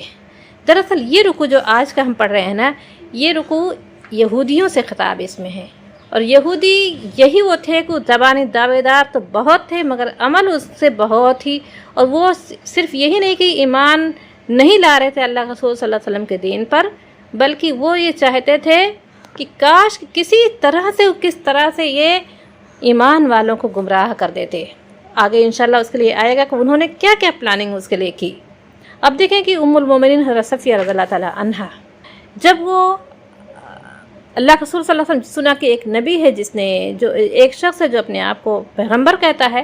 دراصل یہ رکوع جو آج کا ہم پڑھ رہے ہیں نا، یہ رکوع یہودیوں سے خطاب اس میں ہے، اور یہودی یہی وہ تھے کہ زبانی دعوے دار تو بہت تھے مگر عمل اس سے بہت ہی، اور وہ صرف یہی نہیں کہ ایمان نہیں لا رہے تھے اللہ کے رسول صلی اللہ علیہ وسلم کے دین پر، بلکہ وہ یہ چاہتے تھے کہ کاش کس طرح سے یہ ایمان والوں کو گمراہ کر دیتے۔ آگے انشاءاللہ اس کے لیے آئے گا کہ انہوں نے کیا کیا پلاننگ اس کے لیے کی۔ اب دیکھیں کہ ام المومنین حضرت صفیہ رضی اللہ تعالی عنہا، جب وہ اللہ کے رسول صلی اللہ علیہ وسلم سنا کہ ایک نبی ہے جو ایک شخص ہے جو اپنے آپ کو پیغمبر کہتا ہے،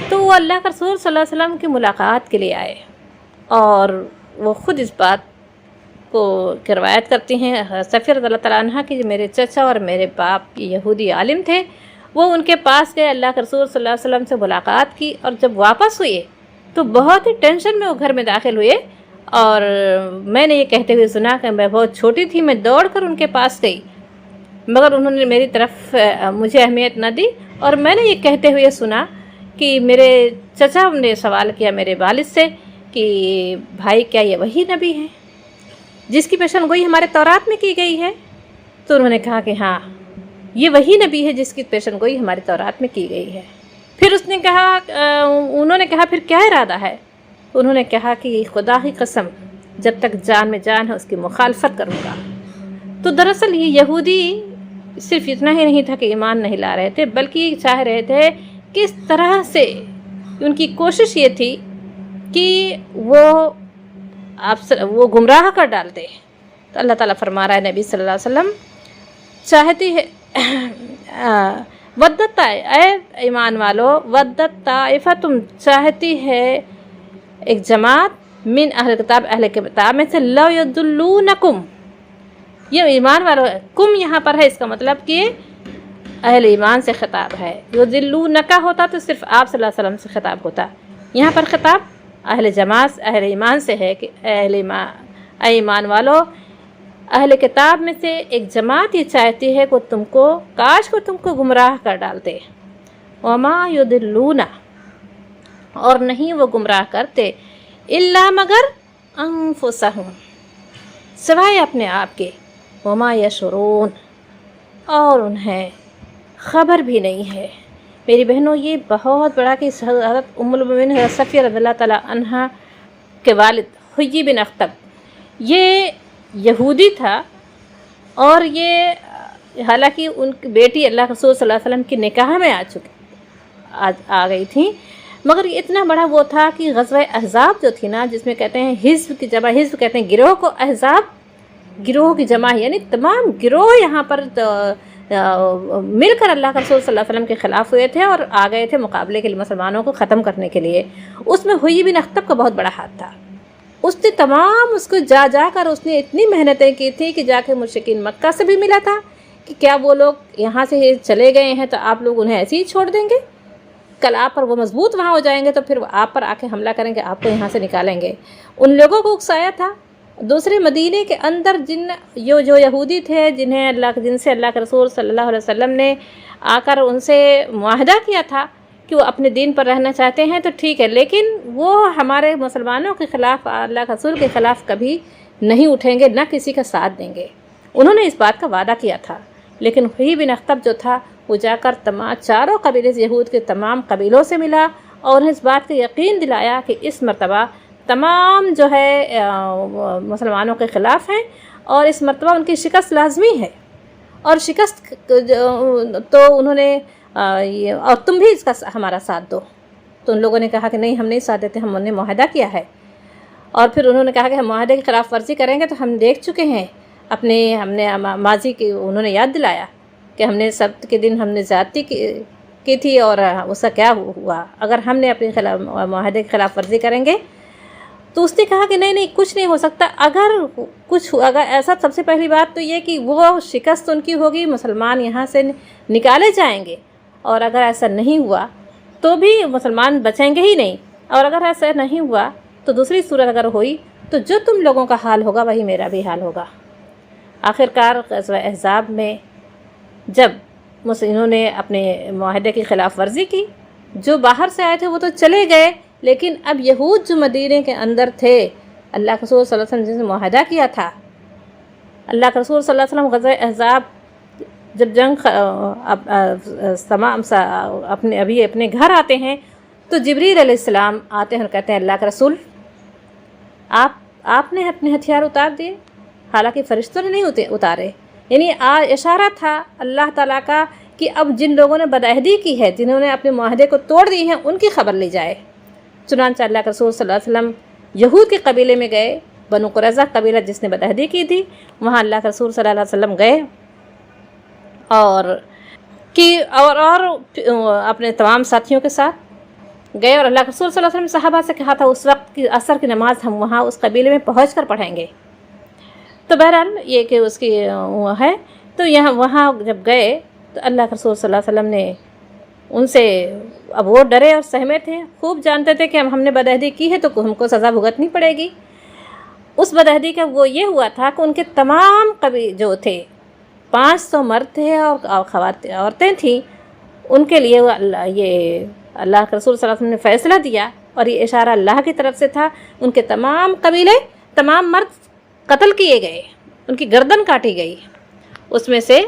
تو وہ اللہ کے رسول صلی اللہ علیہ وسلم کی ملاقات کے لیے آئے، اور وہ خود اس بات کو روایت کرتی ہیں صفیہ رضی اللہ تعالیٰ عنہ کہ میرے چچا اور میرے باپ یہودی عالم تھے، وہ ان کے پاس گئے، اللہ کے رسول صلی اللہ علیہ وسلم سے ملاقات کی، اور جب واپس ہوئے تو بہت ہی ٹینشن میں وہ گھر میں داخل ہوئے، اور میں نے یہ کہتے ہوئے سنا کہ میں بہت چھوٹی تھی، میں دوڑ کر ان کے پاس گئی مگر انہوں نے میری طرف مجھے اہمیت نہ دی، اور میں نے یہ کہتے ہوئے سنا کہ میرے چچا نے سوال کیا میرے والد سے کہ بھائی کیا یہ وہی نبی ہے جس کی پیشن گوئی ہمارے تورات میں کی گئی ہے؟ تو انہوں نے کہا کہ ہاں یہ وہی نبی ہے جس کی پیشن گوئی ہماری تورات میں کی گئی ہے۔ پھر انہوں نے کہا پھر کیا ارادہ ہے؟ انہوں نے کہا کہ خدا کی قسم جب تک جان میں جان ہے اس کی مخالفت کروں گا۔ تو دراصل یہ یہودی صرف اتنا ہی نہیں تھا کہ ایمان نہیں لا رہے تھے، بلکہ یہ چاہ رہے تھے کس طرح سے، ان کی کوشش یہ تھی کہ وہ گمراہ کر ڈالتے۔ تو اللہ تعالیٰ فرما رہا ہے نبی صلی اللہ علیہ وسلم چاہتی ہے ودت اے ایمان والو، ودت طائفہ تم چاہتی ہے ایک جماعت، من اہل کتاب میں سے، لو یضلونکم یہ ایمان والو، کم یہاں پر ہے، اس کا مطلب کہ اہل ایمان سے خطاب ہے۔ یضلونک ہوتا تو صرف آپ صلی اللہ علیہ وسلم سے خطاب ہوتا، یہاں پر خطاب اہل جماعت اہل ایمان سے ہے کہ اے ایمان والو، اہل کتاب میں سے ایک جماعت یہ چاہتی ہے کہ کاش کو تم کو گمراہ کر ڈالتے، وما یضلون، اور نہیں وہ گمراہ کرتے، الا مگر انفسہم، سوائے اپنے آپ کے، وما یشعرون، اور انہیں خبر بھی نہیں ہے۔ میری بہنوں، یہ بہت بڑا کہ حضرت ام المومنین صفیہ رضی اللہ تعالیٰ عنہ کے والد حیی بن اخطب یہ یہودی تھا، اور یہ حالانکہ ان کی بیٹی اللہ رسول صلی اللہ علیہ وسلم کی نکاح میں آ گئی تھی، مگر یہ اتنا بڑا وہ تھا کہ غزوہ احزاب جو تھی نا، جس میں کہتے ہیں حزب کی جمع، حزب کہتے ہیں گروہ کو، احزاب گروہ کی جمع، یعنی تمام گروہ یہاں پر مل کر اللہ کے رسول صلی اللہ علیہ وسلم کے خلاف ہوئے تھے اور آ گئے تھے مقابلے کے لیے مسلمانوں کو ختم کرنے کے لیے۔ اس میں حیی بن اخطب کا بہت بڑا ہاتھ تھا۔ اس نے تمام اس کو جا کر اس نے اتنی محنتیں کی تھی کہ جا کے مشرکین مکہ سے بھی ملا تھا کہ کیا وہ لوگ یہاں سے چلے گئے ہیں تو آپ لوگ انہیں ایسے ہی چھوڑ دیں گے؟ کل آپ پر وہ مضبوط وہاں ہو جائیں گے تو پھر آپ پر آ کے حملہ کریں گے، آپ کو یہاں سے نکالیں گے۔ ان لوگوں کو اکسایا تھا۔ دوسرے مدینے کے اندر جو یہودی تھے جن سے اللہ کے رسول صلی اللہ علیہ وسلم نے آ کر ان سے معاہدہ کیا تھا کہ وہ اپنے دین پر رہنا چاہتے ہیں تو ٹھیک ہے، لیکن وہ ہمارے مسلمانوں کے خلاف، اللہ کے رسول کے خلاف کبھی نہیں اٹھیں گے، نہ کسی کا ساتھ دیں گے۔ انہوں نے اس بات کا وعدہ کیا تھا، لیکن حیی بن اخطب جو تھا وہ جا کر چاروں قبیلے یہود کے تمام قبیلوں سے ملا اور انہیں اس بات کا یقین دلایا کہ اس مرتبہ تمام جو ہے مسلمانوں کے خلاف ہیں اور اس مرتبہ ان کی شکست لازمی ہے، اور شکست تو انہوں نے اور تم بھی اس کا ہمارا ساتھ دو۔ تو ان لوگوں نے کہا کہ نہیں، ہم نہیں ساتھ دیتے، ہم نے معاہدہ کیا ہے۔ اور پھر انہوں نے کہا کہ ہم معاہدے کی خلاف ورزی کریں گے تو ہم دیکھ چکے ہیں ہم نے ماضی کی، انہوں نے یاد دلایا کہ ہم نے سبت کے دن ہم نے زیادتی کی تھی اور اس کا کیا ہوا، اگر ہم نے اپنے معاہدے کی خلاف ورزی کریں گے تو اس نے کہا کہ نہیں کچھ نہیں ہو سکتا، اگر ایسا، سب سے پہلی بات تو یہ کہ وہ شکست ان کی ہوگی، مسلمان یہاں سے نکالے جائیں گے، اور اگر ایسا نہیں ہوا تو بھی مسلمان بچیں گے ہی نہیں، اور اگر ایسا نہیں ہوا تو دوسری صورت اگر ہوئی تو جو تم لوگوں کا حال ہوگا وہی میرا بھی حال ہوگا۔ آخرکار غزوہ احزاب میں جب انہوں نے اپنے معاہدے کی خلاف ورزی کی، جو باہر سے آئے تھے وہ تو چلے گئے، لیکن اب یہود جو مدینے کے اندر تھے، اللہ کے رسول صلی اللہ علیہ وسلم جن سے معاہدہ کیا تھا، اللہ کے رسول صلی اللہ علیہ وسلم غزوہ احزاب جب جنگ اپنے گھر آتے ہیں تو جبریل علیہ السلام آتے ہیں اور کہتے ہیں اللہ کے رسول آپ نے اپنے ہتھیار اتار دیے، حالانکہ فرشتوں نے نہیں اتارے، یعنی اشارہ تھا اللہ تعالیٰ کا کہ اب جن لوگوں نے بدعہدی کی ہے، جنہوں نے اپنے معاہدے کو توڑ دی ہیں، ان کی خبر لی جائے۔ چنانچہ اللہ کے رسول صلی اللہ علیہ وسلم یہود کے قبیلے میں گئے، بنو قریظہ قبیلہ جس نے بدعہدی کی تھی، وہاں اللہ کے رسول صلی اللہ علیہ وسلم گئے اور اپنے تمام ساتھیوں کے ساتھ گئے، اور اللہ کے رسول صلی اللہ علیہ وسلم صحابہ سے کہا تھا اس وقت کی عصر کی نماز ہم وہاں اس قبیلے میں پہنچ کر پڑھیں گے۔ تو بہرحال یہ کہ اس کی ہے، تو وہاں جب گئے تو اللہ کے رسول صلی اللہ علیہ وسلم نے ان سے، اب وہ ڈرے اور سہمے تھے، خوب جانتے تھے کہ ہم نے بدعہدی کی ہے تو ہم کو سزا بھگتنی پڑے گی۔ اس بدعہدی کا وہ یہ ہوا تھا کہ ان کے تمام جو تھے 500 مرد تھے اور عورتیں تھیں، ان کے لیے یہ اللہ کے رسول صلی اللہ علیہ وسلم نے فیصلہ دیا، اور یہ اشارہ اللہ کی طرف سے تھا، ان کے تمام قبیلے، تمام مرد قتل کیے گئے، ان کی گردن کاٹی گئی۔ اس میں سے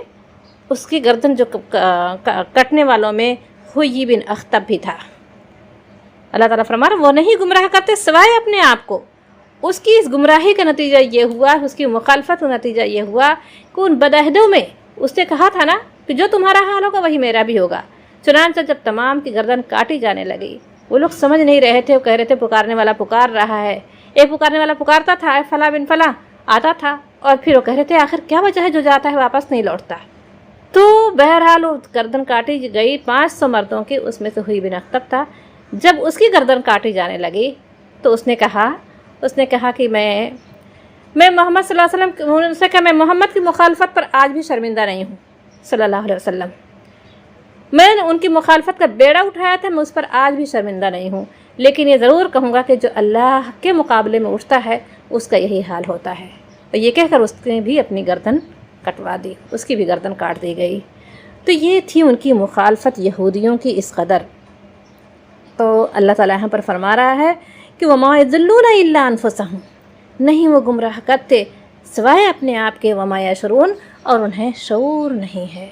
اس کی گردن جو کٹنے والوں میں حیی بن اخطب بھی تھا۔ اللہ تعالیٰ فرما رہا وہ نہیں گمراہ کرتے سوائے اپنے آپ کو۔ اس کی اس گمراہی کا نتیجہ یہ ہوا، اس کی مخالفت کا نتیجہ یہ ہوا کہ ان بدعہدوں میں اس نے کہا تھا نا کہ جو تمہارا حال ہوگا وہی میرا بھی ہوگا۔ چنانچہ جب تمام کی گردن کاٹی جانے لگی، وہ لوگ سمجھ نہیں رہے تھے، وہ کہہ رہے تھے پکارنے والا پکار رہا ہے، ایک پکارنے والا پکارتا تھا، اے فلاں بن فلاں آتا تھا، اور پھر وہ کہہ رہے تھے آخر کیا وجہ ہے جو جاتا ہے واپس نہیں لوٹتا۔ تو بہرحال وہ گردن کاٹی گئی 500 مردوں کی، اس میں سے حیی بن اخطب تھا۔ جب اس کی گردن کاٹی جانے لگی تو اس نے کہا کہ میں محمد صلی اللہ علیہ وسلم سے کہ میں محمد کی مخالفت پر آج بھی شرمندہ نہیں ہوں صلی اللہ علیہ وسلم۔ میں نے ان کی مخالفت کا بیڑا اٹھایا تھا، میں اس پر آج بھی شرمندہ نہیں ہوں، لیکن یہ ضرور کہوں گا کہ جو اللہ کے مقابلے میں اٹھتا ہے اس کا یہی حال ہوتا ہے۔ اور یہ کہہ کر اس نے بھی اپنی گردن کٹوا دی، اس کی بھی گردن کاٹ دی گئی۔ تو یہ تھی ان کی مخالفت یہودیوں کی اس قدر۔ تو اللہ تعالیٰ یہاں پر فرما رہا ہے کہ وَمَا يَضِلُّونَ إِلَّا أَنفُسَهُمْ، نہیں وہ گمراہ کرتے سوائے اپنے آپ کے، وَمَا يَشْعُرُونَ، اور انہیں شعور نہیں ہے۔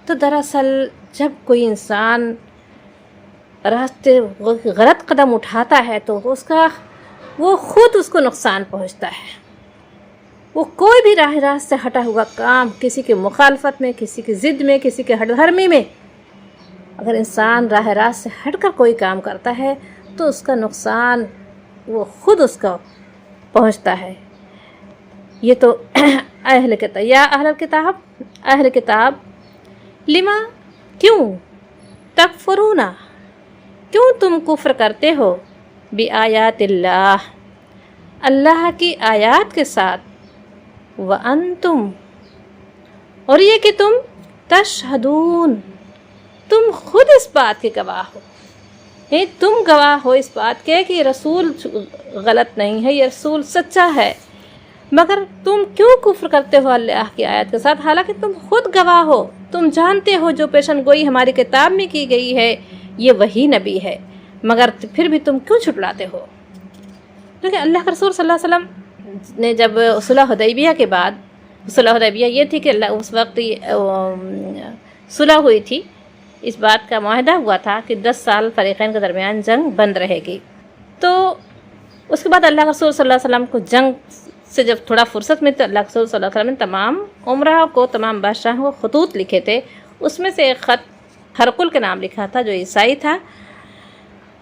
تو دراصل جب کوئی انسان راستے غلط قدم اٹھاتا ہے تو وہ خود اس کو نقصان پہنچتا ہے۔ وہ کوئی بھی راست سے ہٹا ہوا کام، کسی کی مخالفت میں، کسی کی ضد میں، کسی کے ہٹ دھرمی میں، اگر انسان راست سے ہٹ کر کوئی کام کرتا ہے تو اس کا نقصان وہ خود اس کا پہنچتا ہے۔ یہ تو یا اہل کتاب لما، کیوں تکفرون، کیوں تم کفر کرتے ہو بآیات اللہ، اللہ کی آیات کے ساتھ، وانتم، اور یہ کہ تم تشہدون، تم خود اس بات کے گواہ ہو، تم گواہ ہو اس بات کے کہ یہ رسول غلط نہیں ہے، یہ رسول سچا ہے، مگر تم کیوں کفر کرتے ہو اللہ کی آیات کے ساتھ، حالانکہ تم خود گواہ ہو، تم جانتے ہو جو پیشن گوئی ہماری کتاب میں کی گئی ہے یہ وہی نبی ہے، مگر پھر بھی تم کیوں چھٹلاتے ہو؟ لیکن اللہ کے رسول صلی اللہ علیہ وسلم نے جب صلح حدیبیہ کے بعد، صلح حدیبیہ یہ تھی کہ اس وقت صلح ہوئی تھی، اس بات کا معاہدہ ہوا تھا کہ 10 سال فریقین کے درمیان جنگ بند رہے گی۔ تو اس کے بعد اللہ کے رسول صلی اللہ علیہ وسلم کو جنگ سے جب تھوڑا فرصت میں، تو اللہ کے رسول صلی اللہ علیہ وسلم نے تمام عمراء کو، تمام بادشاہوں کو خطوط لکھے تھے۔ اس میں سے ایک خط ہرقل کے نام لکھا تھا، جو عیسائی تھا،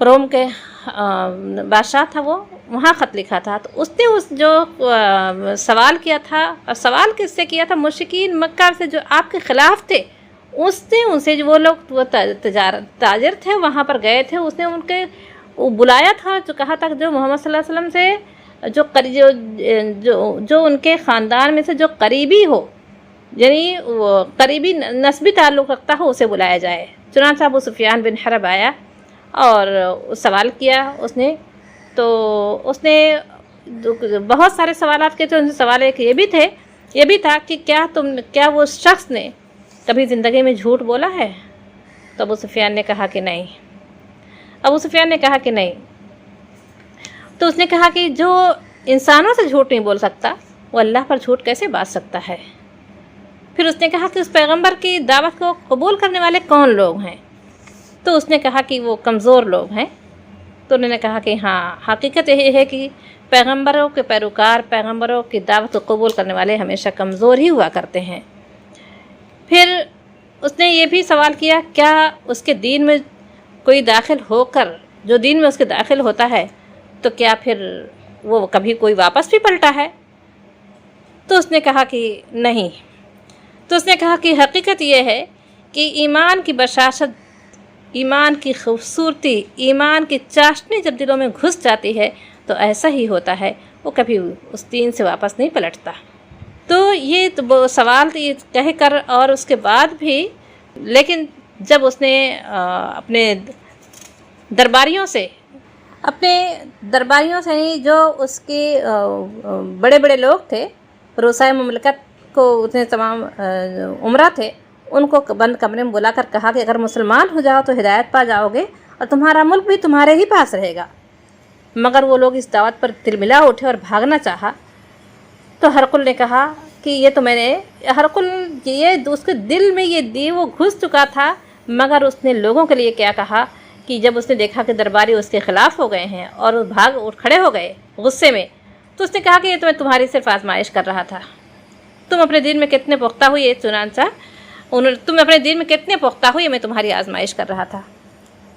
روم کے بادشاہ تھا، وہ وہاں خط لکھا تھا۔ تو اس نے جو سوال کیا تھا، اور سوال کس سے کیا تھا؟ مشرکین مکہ سے جو آپ کے خلاف تھے، اس نے ان سے، جو وہ لوگ وہ تاجر تھے وہاں پر گئے تھے، اس نے ان کے بلایا تھا، جو کہا تھا جو محمد صلی اللہ علیہ وسلم سے جو ان کے خاندان میں سے جو قریبی ہو، یعنی وہ قریبی نسبی تعلق رکھتا ہو، اسے بلایا جائے۔ چنانچہ ابو سفیان بن حرب آیا اور سوال کیا اس نے، تو اس نے بہت سارے سوالات کیے تھے، ان سے سوال ایک یہ بھی تھا کہ کیا وہ شخص نے کبھی زندگی میں جھوٹ بولا ہے؟ تو ابو سفیان نے کہا کہ نہیں۔ تو اس نے کہا کہ جو انسانوں سے جھوٹ نہیں بول سکتا، وہ اللہ پر جھوٹ کیسے باز سکتا ہے؟ پھر اس نے کہا کہ اس پیغمبر کی دعوت کو قبول کرنے والے کون لوگ ہیں؟ تو اس نے کہا کہ وہ کمزور لوگ ہیں۔ تو انہوں نے کہا کہ ہاں، حقیقت یہ ہے کہ پیغمبروں کے پیروکار، پیغمبروں کی دعوت کو قبول کرنے والے ہمیشہ کمزور ہی ہوا کرتے ہیں۔ پھر اس نے یہ بھی سوال کیا، کیا اس کے دین میں کوئی داخل ہو کر، جو دین میں اس کے داخل ہوتا ہے، تو کیا پھر وہ کبھی کوئی واپس بھی پلٹا ہے؟ تو اس نے کہا کہ نہیں۔ تو اس نے کہا کہ حقیقت یہ ہے کہ ایمان کی بشاشت، ایمان کی خوبصورتی، ایمان کی چاشنی جب دلوں میں گھس جاتی ہے تو ایسا ہی ہوتا ہے، وہ کبھی اس دین سے واپس نہیں پلٹتا۔ تو یہ سوال یہ کہہ کر، اور اس کے بعد بھی، لیکن جب اس نے اپنے درباریوں سے جو اس کے بڑے بڑے لوگ تھے، رؤسائے مملکت کو، اتنے تمام عمرہ تھے، ان کو بند کمرے میں بلا کر کہا کہ اگر مسلمان ہو جاؤ تو ہدایت پا جاؤ گے، اور تمہارا ملک بھی تمہارے ہی پاس رہے گا۔ مگر وہ لوگ اس دعوت پر تلملا اٹھے اور بھاگنا چاہا۔ تو ہرقل نے کہا کہ یہ تو میں نے، اس کے دل میں یہ وہ گھس چکا تھا، مگر اس نے لوگوں کے لیے کیا کہا کہ جب اس نے دیکھا کہ درباری اس کے خلاف ہو گئے ہیں اور کھڑے ہو گئے غصے میں، تو اس نے کہا کہ یہ تو میں تمہاری صرف آزمائش کر رہا تھا، تم اپنے دین میں کتنے پختہ ہوئے، تم اپنے دین میں کتنے پختہ ہوئے، میں تمہاری آزمائش کر رہا تھا۔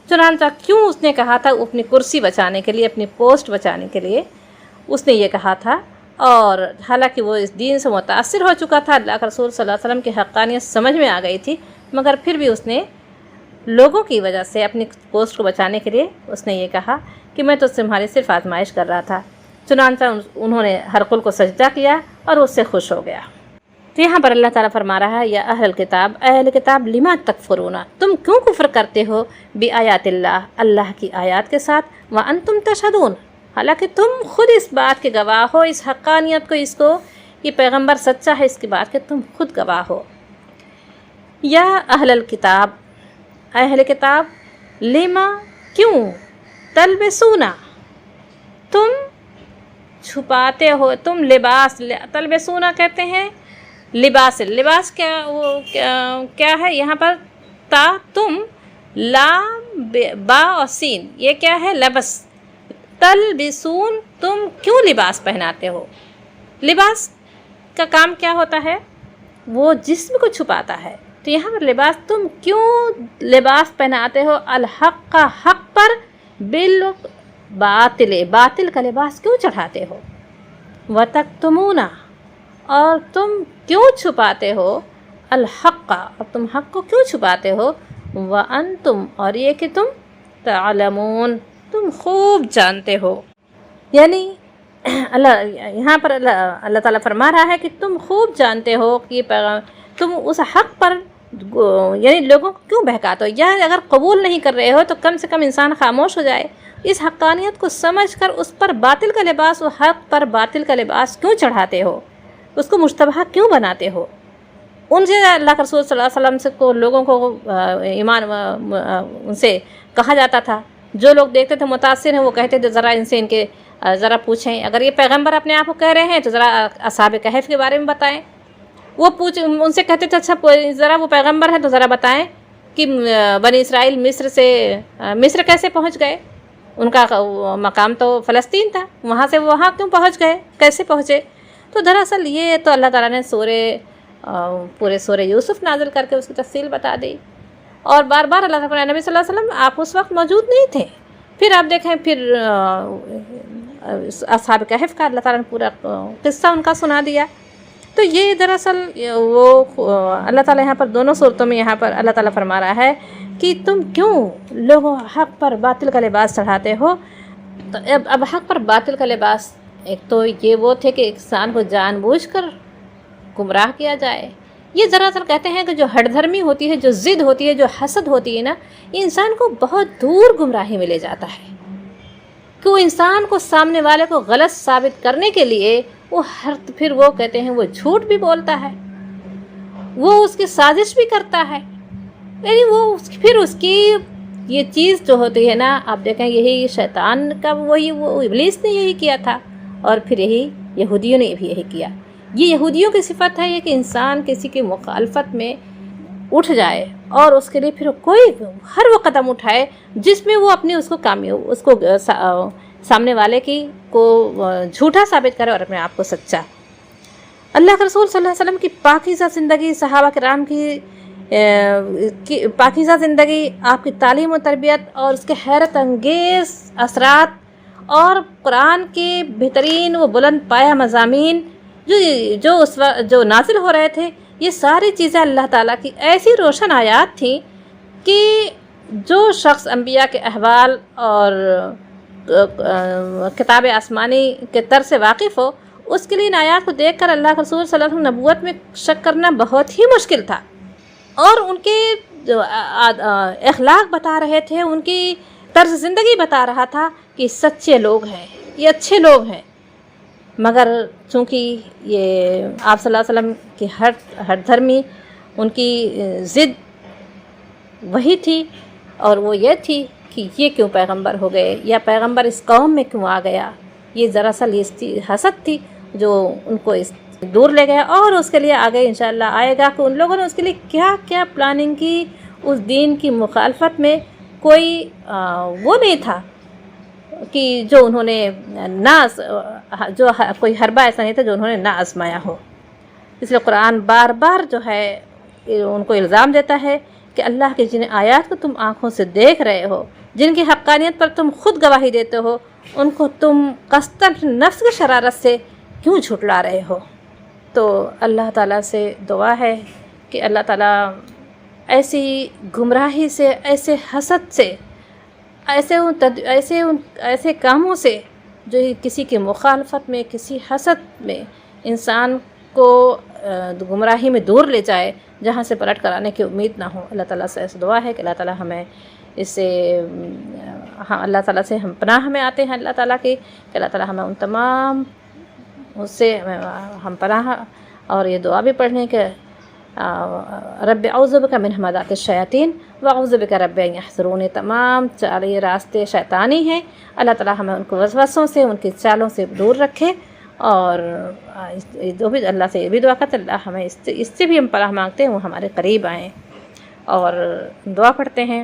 چنانچہ کیوں اس نے کہا تھا، اپنی کرسی بچانے کے لیے، اپنی پوسٹ بچانے کے لیے اس نے یہ کہا تھا، اور حالانکہ وہ اس دین سے متاثر ہو چکا تھا، اللہ کے رسول صلی اللہ علیہ وسلم کی حقانیت سمجھ میں آ گئی تھی، مگر پھر بھی اس نے لوگوں کی وجہ سے اپنی پوسٹ کو بچانے کے لیے اس نے یہ کہا کہ میں تو تمہاری صرف آزمائش کر رہا تھا۔ چنانچہ انہوں نے ہرقل کو سجدہ کیا اور اس سے خوش ہو گیا۔ تو یہاں پر اللہ تعالیٰ فرما رہا ہے یا اہل کتاب، اہل کتاب لما تکفرون، تم کیوں کفر کرتے ہو بآیات اللہ، اللہ کی آیات کے ساتھ، وانتم تشہدون، حالانکہ تم خود اس بات کے گواہ ہو، اس حقانیت کو، اس کو یہ پیغمبر سچا ہے اس کی بات کے تم خود گواہ ہو۔ یا اہل الکتاب، اہل کتاب لما کیوں، تلبسون تم چھپاتے ہو، تم لباس، تلبسون کہتے ہیں لباس، لباس کیا ہے یہاں پر، تا تم، لام با اور سین، یہ کیا ہے لبس، تلبسون تم کیوں لباس پہناتے ہو، لباس کا کام کیا ہوتا ہے، وہ جسم کو چھپاتا ہے، تو یہاں پر لباس تم کیوں لباس پہناتے ہو، الحق کا حق پر، بالباطل باطل کا لباس کیوں چڑھاتے ہو، وتکتمون اور تم کیوں چھپاتے ہو، الحق کا، اور تم حق کو کیوں چھپاتے ہو، وانتم اور یہ کہ تم تعلمون تم خوب جانتے ہو، یعنی یہاں پر اللہ تعالیٰ فرما رہا ہے کہ تم خوب جانتے ہو کہ تم اس حق پر یعنی لوگوں کو کیوں بہکاتے ہو، یا اگر قبول نہیں کر رہے ہو تو کم سے کم انسان خاموش ہو جائے، اس حقانیت کو سمجھ کر اس پر باطل کا لباس، وہ حق پر باطل کا لباس کیوں چڑھاتے ہو، اس کو مشتبہ کیوں بناتے ہو۔ ان سے اللہ کے رسول صلی اللہ علیہ وسلم سے کو لوگوں کو ایمان ان سے کہا جاتا تھا، جو لوگ دیکھتے تھے متاثر ہیں وہ کہتے تھے ذرا ان سے ان کے ذرا پوچھیں، اگر یہ پیغمبر اپنے آپ کو کہہ رہے ہیں تو ذرا اصحاب کہف کے بارے میں بتائیں، وہ ان سے کہتے تھے اچھا ذرا وہ پیغمبر ہے تو ذرا بتائیں کہ بنی اسرائیل مصر کیسے پہنچ گئے، ان کا مقام تو فلسطین تھا، وہاں سے وہاں کیوں پہنچ گئے، کیسے پہنچے، تو دراصل یہ تو اللہ تعالیٰ نے پورے سورہ یوسف نازل کر کے اس کی تفصیل بتا دی، اور بار بار اللہ تعالیٰ نبی صلی اللہ علیہ وسلم آپ اس وقت موجود نہیں تھے، پھر آپ دیکھیں پھر اصحاب کہف کا اللہ تعالیٰ نے پورا قصہ ان کا سنا دیا، تو یہ دراصل وہ اللہ تعالیٰ یہاں پر دونوں صورتوں میں یہاں پر اللہ تعالیٰ فرما رہا ہے کہ تم کیوں لوگوں حق پر باطل کا لباس چڑھاتے ہو۔ تو اب حق پر باطل کا لباس، ایک تو یہ وہ تھے کہ انسان کو جان بوجھ کر گمراہ کیا جائے، یہ دراصل کہتے ہیں کہ جو ہٹ دھرمی ہوتی ہے، جو ضد ہوتی ہے، جو حسد ہوتی ہے نا، یہ انسان کو بہت دور گمراہی میں لے جاتا ہے، کہ وہ انسان کو سامنے والے کو غلط ثابت کرنے کے لیے پھر وہ کہتے ہیں وہ جھوٹ بھی بولتا ہے، وہ اس کی سازش بھی کرتا ہے، یعنی وہ پھر اس کی یہ چیز جو ہوتی ہے نا، آپ دیکھیں یہی شیطان کا وہ ابلیس نے یہی کیا تھا، اور پھر یہی یہودیوں نے بھی یہی کیا، یہ یہودیوں کی صفت ہے یہ کہ انسان کسی کی مخالفت میں اٹھ جائے اور اس کے لیے پھر کوئی ہر وہ قدم اٹھائے جس میں وہ اپنی اس کو سامنے والے کو جھوٹا ثابت کرے اور اپنے آپ کو سچا۔ اللہ کے رسول صلی اللہ علیہ وسلم کی پاکیزہ زندگی، صحابہ کرام کی پاکیزہ زندگی، آپ کی تعلیم و تربیت اور اس کے حیرت انگیز اثرات، اور قرآن کے بہترین و بلند پایہ مضامین جو نازل ہو رہے تھے، یہ ساری چیزیں اللہ تعالیٰ کی ایسی روشن آیات تھیں کہ جو شخص انبیاء کے احوال اور کتاب آسمانی کے طرز سے واقف ہو، اس کے لیے ان آیات کو دیکھ کر اللہ کے رسول صلی اللہ علیہ وسلم نبوت میں شک کرنا بہت ہی مشکل تھا، اور ان کے جو اخلاق بتا رہے تھے، ان کی طرز زندگی بتا رہا تھا کہ سچے لوگ ہیں، یہ اچھے لوگ ہیں، مگر چونکہ یہ آپ صلی اللہ علیہ وسلم کی ہر دھرمی ان کی ضد وہی تھی، اور وہ یہ تھی کہ یہ کیوں پیغمبر ہو گئے، یا پیغمبر اس قوم میں کیوں آ گیا، یہ دراصل یہ حسد تھی جو ان کو دور لے گیا، اور اس کے لیے آگے انشاءاللہ آئے گا کہ ان لوگوں نے اس کے لیے کیا کیا پلاننگ کی، اس دین کی مخالفت میں کوئی وہ نہیں تھا کہ جو انہوں نے کوئی حربہ ایسا نہیں تھا جو انہوں نے نہ آزمایا ہو۔ اس لیے قرآن بار بار جو ہے ان کو الزام دیتا ہے کہ اللہ کی جن آیات کو تم آنکھوں سے دیکھ رہے ہو، جن کی حقانیت پر تم خود گواہی دیتے ہو، ان کو تم قصداً نفس کی شرارت سے کیوں جھٹلا رہے ہو۔ تو اللہ تعالیٰ سے دعا ہے کہ اللہ تعالیٰ ایسی گمراہی سے، ایسے حسد سے، ایسے کاموں سے جو کسی کی مخالفت میں، کسی حسد میں انسان کو گمراہی میں دور لے جائے جہاں سے پلٹ کر آنے کی امید نہ ہو۔ اللہ تعالیٰ سے ایسا دعا ہے کہ اللہ تعالیٰ ہمیں اس سے اللہ تعالیٰ سے ہم پناہ میں آتے ہیں اللہ تعالیٰ کی کہ اللہ تعالیٰ ہمیں ان تمام اس سے ہم پناہ، اور یہ دعا بھی پڑھنے کہ رب اعوذ بک من ہمزات الشیاطین واعوذ بک رب ان یحضرون، تمام چالیں راستے شیطانی ہیں، اللہ تعالیٰ ہمیں ان کو وسوسوں سے، ان کی چالوں سے دور رکھے، اور جو بھی اللہ سے یہ بھی دعا کرتے اللہ ہمیں اس سے بھی ہم پناہ مانگتے ہیں وہ ہمارے قریب آئیں، اور دعا پڑھتے ہیں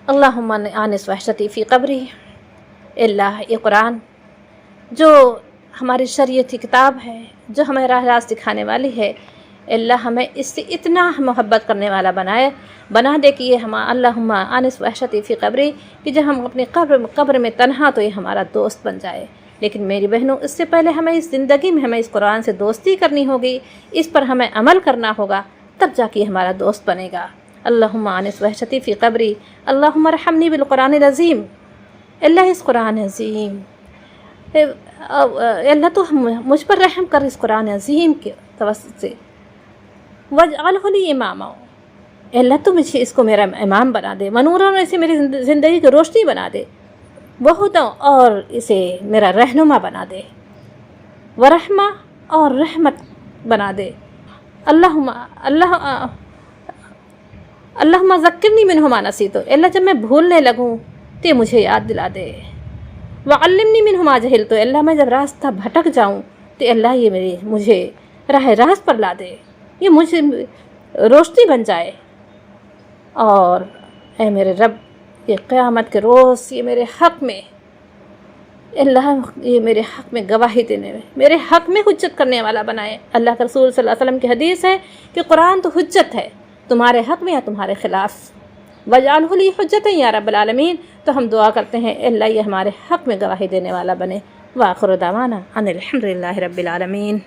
اللہم آنس وحشتی فی قبری۔ اللہ یہ قرآن جو ہماری شریعتی کتاب ہے، جو ہمیں راہ راست دکھانے والی ہے، اللہ ہمیں اس سے اتنا محبت کرنے والا بنا دے کہ یہ اللہم آنس وحشتی فی قبری، کہ جب ہم اپنی قبر میں تنہا تو یہ ہمارا دوست بن جائے۔ لیکن میری بہنوں، اس سے پہلے ہمیں اس زندگی میں ہمیں اس قرآن سے دوستی کرنی ہوگی، اس پر ہمیں عمل کرنا ہوگا، تب جا کے ہمارا دوست بنے گا۔ اللہم آنس وحشتی فی قبری، اللہم ارحمنی بالقرآن العظیم۔ اللہ اس قرآن عظیم، اللہ تو مجھ پر رحم کر اس قرآن عظیم کے توسط سے، وجعلہ لی اماما، اللہ تو مجھے اس کو میرا امام بنا دے، ونورا، اسے میری زندگی کی روشنی بنا دے، وہدی، اور اسے میرا رہنما بنا دے، ورحمہ، اور رحمت بنا دے، اللہم ذکرنی منہ ما نسیت، اللہ جب میں بھولنے لگوں تو مجھے یاد دلا دے، وعلمنی منہ ما جہلت، اللہ میں جب راستہ بھٹک جاؤں تو اللہ یہ مجھے راہ راست پر لا دے، یہ مجھے روشنی بن جائے، اور اے میرے رب یہ قیامت کے روز یہ میرے حق میں، اللہ یہ میرے حق میں گواہی دینے میں، میرے حق میں حجت کرنے والا بنائے۔ اللہ کے رسول صلی اللہ علیہ وسلم کی حدیث ہے کہ قرآن تو حجت ہے تمہارے حق میں یا تمہارے خلاف، وجعلہ لی حجتا یا رب العالمین۔ تو ہم دعا کرتے ہیں اللہ یہ ہمارے حق میں گواہی دینے والا بنے۔ وآخر دعوانا ان الحمد للہ رب العالمین۔